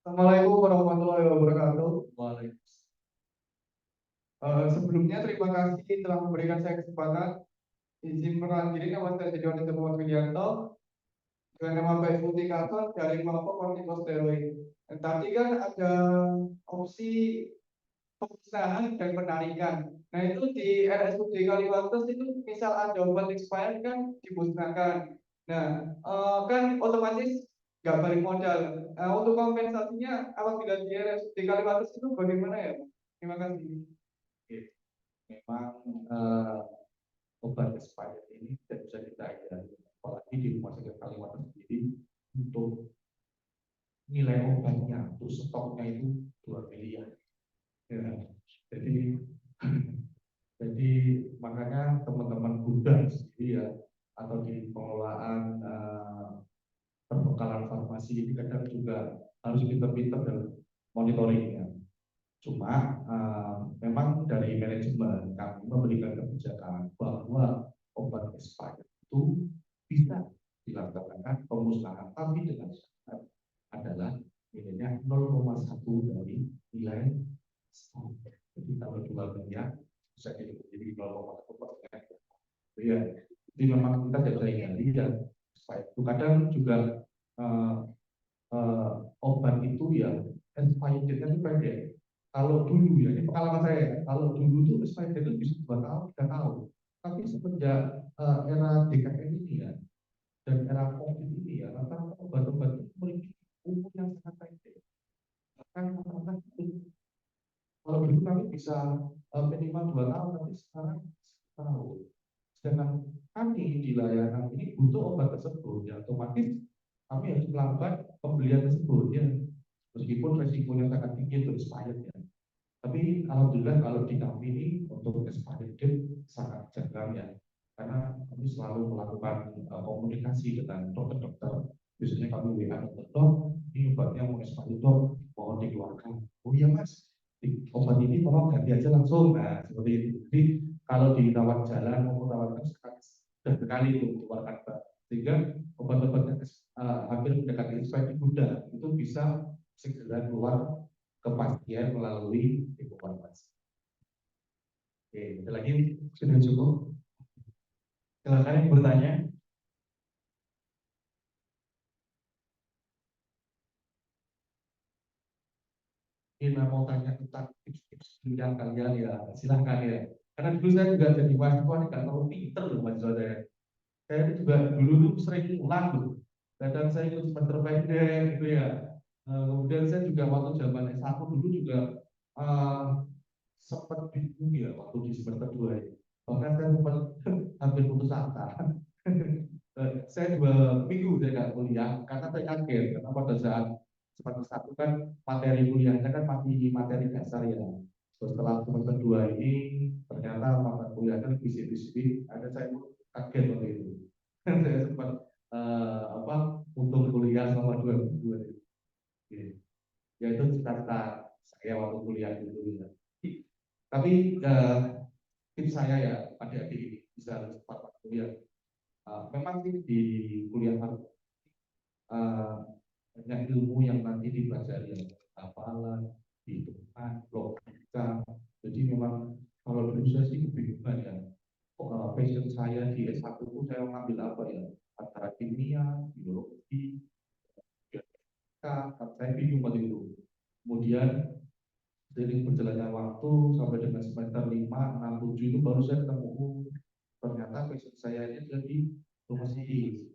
Assalamualaikum warahmatullahi wabarakatuh. Sebelumnya terima kasih telah memberikan saya kesempatan. Izin perkenalan diri, nama saya Jidon Itemuan Widianto dengan nama baik multikator dari kelompok kortikosteroid. Dan tadi kan ada opsi pemusnahan dan penarikan. Nah itu di RSUD Kalimantan itu misal ada obat expired kan dimusnahkan. Nah kan otomatis nggak balik modal. Nah, untuk kompensasinya apabila di RSUD Kalimantan itu bagaimana ya? Terima kasih. Memang obat expired ini tidak bisa kita hindari, apalagi di rumah sakit Kalimantan sendiri untuk nilai obatnya, untuk stoknya itu 2 miliar. Ya, jadi jadi makanya teman-teman gudang sendiri ya, atau di pengelolaan perbekalan farmasi ini kadang juga harus pintar-pintar dalam monitoringnya. Cuma memang dari manajemen kami memberikan kebijakan bahwa obat expired itu bisa dilaksanakan pemusnahan, tapi dengan syarat adalah nilainya 0,1 dari nilai stok. Jadi kalau 2 miliar bisa jadi 0,1%. Ya, jadi memang kita tidak bisa hindari ya. Itu kadang juga obat itu ya expired date-nya itu pendek. Kalau dulu ya, ini pengalaman saya, kalau dulu tuh expired date itu bisa 2 tahun, 3 tahun. Tapi semenjak era DKN ini ya, dan era COVID ini ya, rata-rata obat-obat itu memiliki umur yang sangat pendek. Bahkan kalau dulu kami bisa minimal 2 tahun, tapi sekarang 1 tahun. Sedangkan kami di layanan ini butuh obat tersebut, ya otomatis kami harus melakukan pembelian tersebut ya, meskipun resikonya sangat tinggi untuk expired ya. Tapi alhamdulillah kalau di kami ini untuk expired date sangat jaga ya, karena kami selalu melakukan komunikasi dengan dokter-dokter. Biasanya kami WA dokter, ini obatnya mau expired dok, mohon dikeluarkan. Oh iya mas, obat ini tolong ganti aja langsung. Nah seperti itu. Jadi kalau di rawat jalan maupun rawat sangat sekali untuk mengeluarkan sehingga obat-obat hampir mendekati ekstrak gudang itu bisa segera keluar ke pasien melalui hipofarbasi. Oke, ada lagi sudah cukup. Silakan yang bertanya. Mungkin mau tanya tentang tips-tips bidang kalian ya, silahkan ya. Karena dulu saya juga jadi mahasiswa nggak terlalu pinter loh mahasiswa saya. Saya itu juga dulu tuh sering ulang loh. Kadang saya ikut semester pendek gitu ya. Kemudian saya juga waktu zaman S1 dulu juga eh, sempat bingung ya waktu di semester 2 ya. Bahkan saya sempat hampir putus asa. Saya 2 minggu saya nggak kuliah karena saya kaget karena pada saat semester 1 kan materi kuliahnya kan masih materi dasar ya. Setelah semester 2 ini ternyata mata kuliahnya bisik-bisik, ada saya pun kaget waktu itu. Saya sempat untuk kuliah selama 2 minggu. Oke. Ya itu cita-cita saya waktu kuliah dulu ya. Tapi tips saya ya adik-adik ini bisa cepat kuliah. Memang sih di kuliah harus banyak ilmu yang nanti dipelajari ya, hafalan, hitungan, logika. Jadi memang kalau dulu saya sih kebingungan ya. Passion saya di S1 itu saya mengambil apa ya? Antara kimia, biologi, saya bingung waktu itu. Kemudian seiring berjalannya waktu sampai dengan semester 5, 6, 7 itu baru saya ketemu ternyata passion saya ini jadi rumah sakit.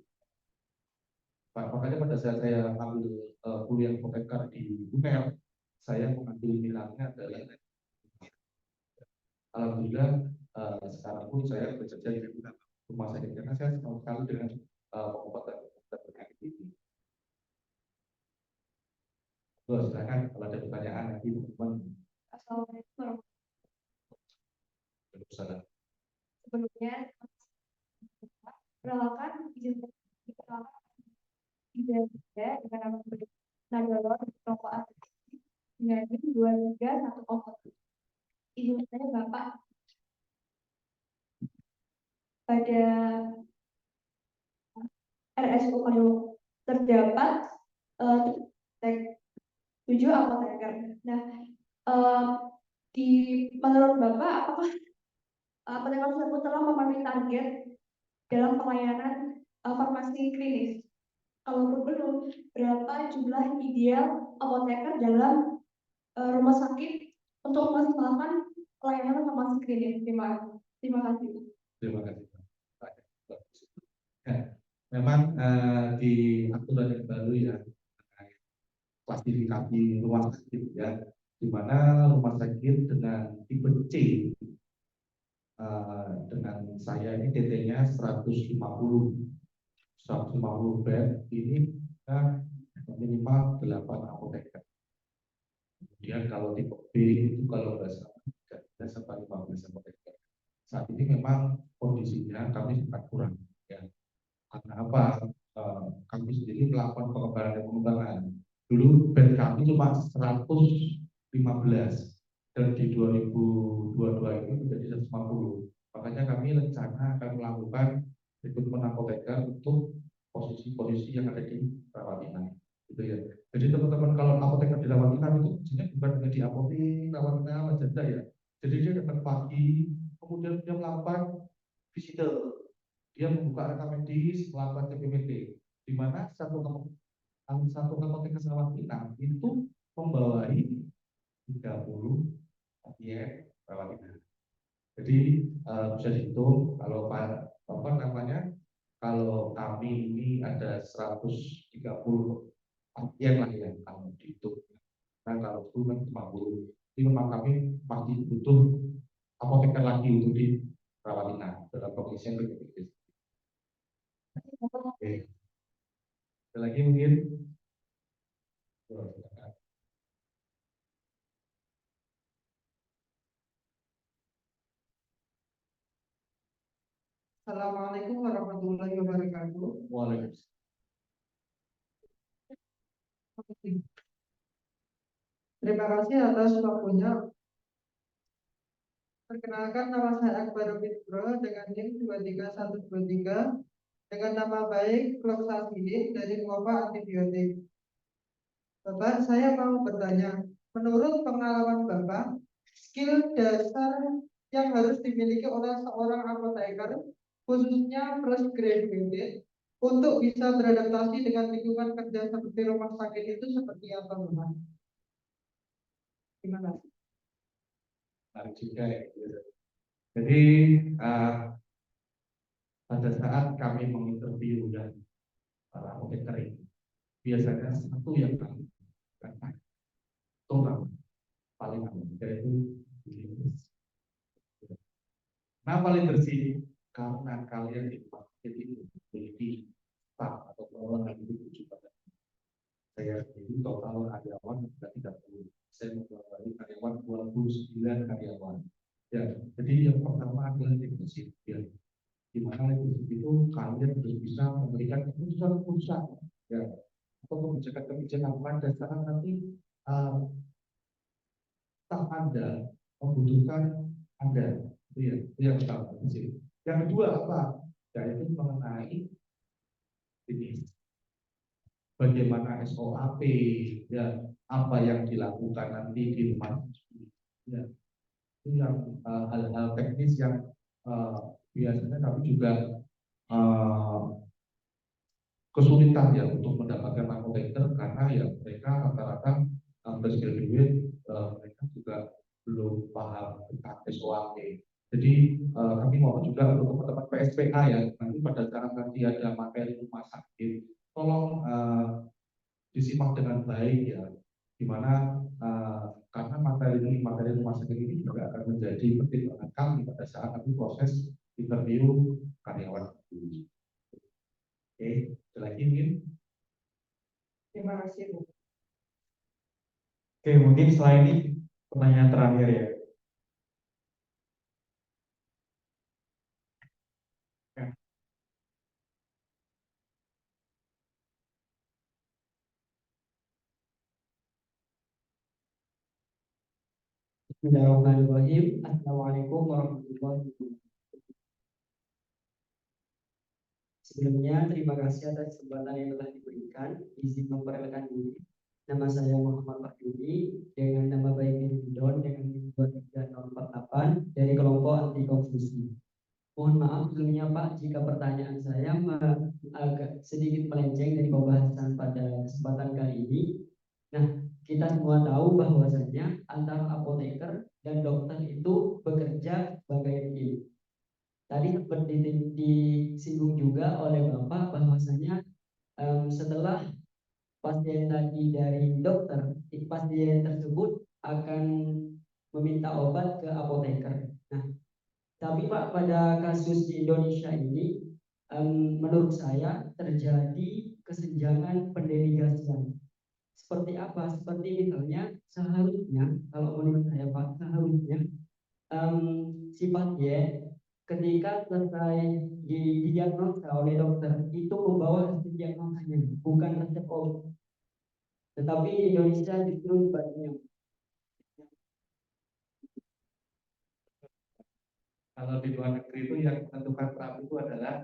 Makanya pada saat saya ambil kuliah protekar di UNER, saya mengambil minatnya adalah alhamdulillah sekarang pun saya bekerja di rumah sakit karena saya senang sekali dengan pengobatan penyakit ini. Silakan kalau ada pertanyaan nanti teman-teman. Assalamualaikum. Waalaikumsalam. Sebelumnya perkenalkan izin dengan nama rokok dengan 2314. Izin saya Bapak pada RSU Kayu terdapat 7 apoteker. Nah, menurut Bapak apakah apoteker tersebut telah memenuhi target dalam pelayanan farmasi klinis? Kalaupun belum, berapa jumlah ideal apoteker dalam rumah sakit untuk memaksimalkan pelayanan farmasi klinis? Terima kasih. Terima kasih. Ya, memang di aturan yang baru ya klasifikasi rumah sakit ya, di mana rumah sakit dengan tipe C dengan saya ini TT-nya 150 bed ini kita minimal 8 apoteker. Kemudian kalau tipe B itu kalau nggak salah 13 sampai 15 apoteker. Saat ini memang kondisinya kami sangat kurang ya. Karena apa? Kami sendiri melakukan pengembangan dan pengembangan. Dulu bed kami cuma 115 dan di 2022 ini menjadi 150. Makanya kami rencana akan melakukan rekrutmen apoteker untuk posisi-posisi yang ada di rawat inap. Gitu ya. Jadi teman-teman kalau apoteker di rawat inap itu sebenarnya bukan hanya di apotek rawat inap saja ya. Jadi dia datang pagi, kemudian dia melakukan visitor. Dia membuka rekam medis, melakukan TPPT, di mana satu apoteker rawat inap itu membawahi 30 pasien rawat inap. Jadi bisa dihitung kalau apa namanya, kalau kami ini ada 130 pasien lah ya kalau dihitung. Nah kalau itu kan 50. Jadi memang kami masih butuh apoteker lagi untuk di rawat inap dalam kondisi yang lebih kritis. Oke. Ada lagi mungkin? Assalamualaikum warahmatullahi wabarakatuh. Waalaikumsalam. Terima kasih atas waktunya. Perkenalkan, nama saya Akbar Fitro dengan NIM 23123 dengan nama baik Cloxacillin dari wabah antibiotik. Bapak, saya mau bertanya, menurut pengalaman Bapak, skill dasar yang harus dimiliki oleh seorang apoteker, khususnya fresh graduated, untuk bisa beradaptasi dengan lingkungan kerja seperti rumah sakit itu seperti apa, Bapak? Terima kasih. Menarik juga ya. Jadi pada saat kami menginterview dan para apoteker ini, biasanya satu yang kami lakukan, terutama paling aman, yaitu kenapa leadership? Karena kalian di market itu memiliki staff atau pengelola yang lebih pada saya sendiri total karyawan sudah 30. Saya mempunyai karyawan 29 karyawan. Ya, jadi yang pertama adalah leadership. Ya, di mana leadership itu kalian harus bisa memberikan keputusan-keputusan, ya, atau kebijakan-kebijakan pada saat nanti staff Anda membutuhkan Anda. Itu ya, itu yang pertama. Yang kedua apa? Yaitu mengenai ini bagaimana SOP, ya, apa yang dilakukan nanti di rumah sakit, ya, itu yang hal-hal teknis yang biasanya kami juga kesulitan ya untuk mendapatkan apoteker karena ya mereka rata-rata fresh graduate, mereka juga belum paham tentang SOP. Jadi kami mohon juga untuk teman-teman PSPA ya, nanti pada saat nanti ada materi rumah sakit, tolong disimak dengan baik ya, dimana karena materi rumah sakit ini juga akan menjadi pertimbangan kami pada saat nanti proses interview karyawan. Oke, ada lagi mungkin. Terima kasih, Bu. Oke, mungkin setelah ini pertanyaan terakhir ya. Bismillahirrahmanirrahim. Assalamualaikum warahmatullahi wabarakatuh. Sebelumnya, terima kasih atas kesempatan yang telah diberikan. Izin memperkenalkan diri. Nama saya Muhammad Fahyudi dengan nama baik Indon dengan 23048 dari kelompok anti konfusi. Mohon maaf sebelumnya Pak jika pertanyaan saya agak sedikit melenceng dari pembahasan pada kesempatan kali ini. Nah, kita semua tahu bahwasanya antara apoteker dan dokter itu bekerja sebagai tim. Tadi seperti disinggung juga oleh Bapak bahwasanya setelah pasien tadi dari dokter, pasien tersebut akan meminta obat ke apoteker. Nah, tapi Pak pada kasus di Indonesia ini, menurut saya terjadi kesenjangan pendelegasian. Seperti apa? Seperti misalnya seharusnya, kalau menurut saya Pak, seharusnya si pasien ketika selesai didiagnosa oleh dokter itu membawa hasil diagnosanya, bukan resep obat. Tetapi di Indonesia justru sebaliknya. Kalau di luar negeri itu yang menentukan terapi itu adalah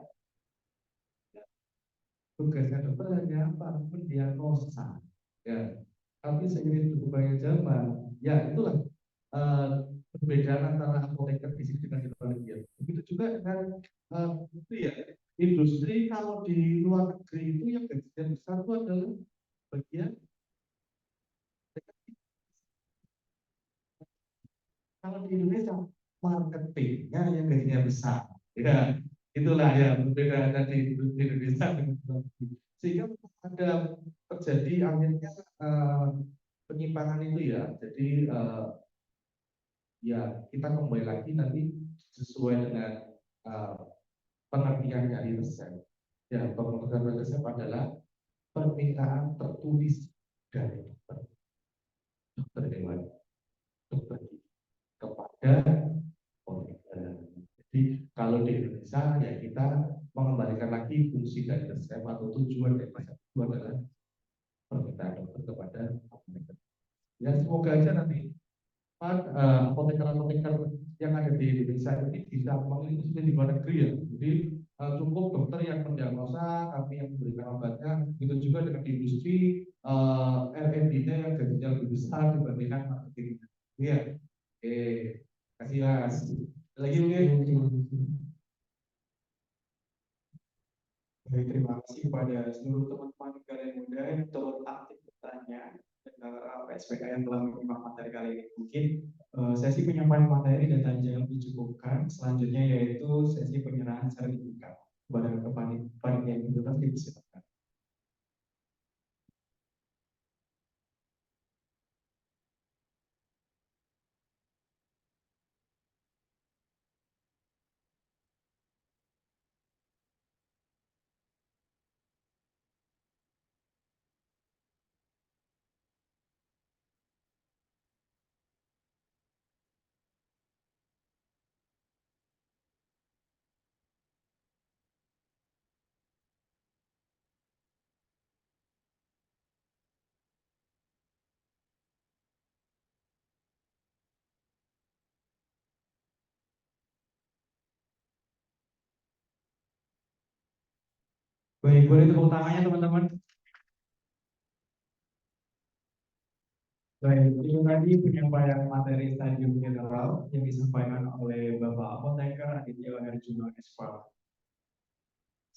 tugasnya dokter hanya apa? Mendiagnosa. Ya, tapi seiring berkembangnya zaman, ya itulah perbedaan antara apoteker di sini dengan di luar negeri. Begitu juga dengan itu ya, industri kalau di luar negeri itu yang gajinya besar itu adalah bagian kalau di Indonesia marketingnya yang gajinya besar. Ya, itulah ya berbeda dari di Indonesia dengan luar negeri. Sehingga ada terjadi akhirnya penyimpangan itu ya. Jadi ya kita kembali lagi nanti sesuai dengan pengertian dari resep. Ya, pengertian resep adalah permintaan tertulis dari dokter hewan, dokter kepada apoteker. Jadi kalau di Indonesia ya kita mengembalikan lagi fungsi dari resep atau tujuan dari resep itu adalah permintaan dokter kepada apoteker. Ya semoga aja nanti apoteker-apoteker yang ada di Indonesia ini bisa mengikuti di luar negeri ya. Jadi cukup dokter yang mendiagnosa, kami yang memberikan obatnya. Begitu juga dengan di industri, R&D-nya yang gajinya lebih besar dibandingkan marketing. Iya, kasih Mas. Lagi mungkin. Terima kasih. Baik, terima kasih kepada seluruh teman-teman negara muda yang turut aktif bertanya dan PSPK yang telah menyimak materi kali ini. Mungkin sesi penyampaian materi dan tanya jawab dicukupkan. Selanjutnya yaitu sesi penyerahan sertifikat kepada panitia yang bertugas dipersilakan. Baik, boleh tepuk tangannya teman-teman. Baik, itu tadi penyampaian materi stadium general yang disampaikan oleh Bapak Apoteker Aditya Herjuno Espa.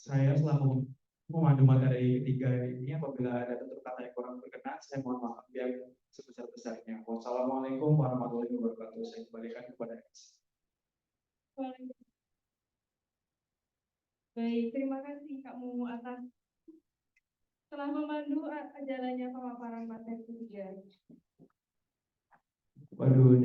Saya selaku memandu materi ketiga ini, apabila ada tutur kata yang kurang berkenan, saya mohon maaf yang sebesar-besarnya. Wassalamualaikum warahmatullahi wabarakatuh. Saya kembalikan kepada Eks. Baik, terima kasih Kak Mumu atas telah memandu acaranya pemaparan materi ketiga. Waduh,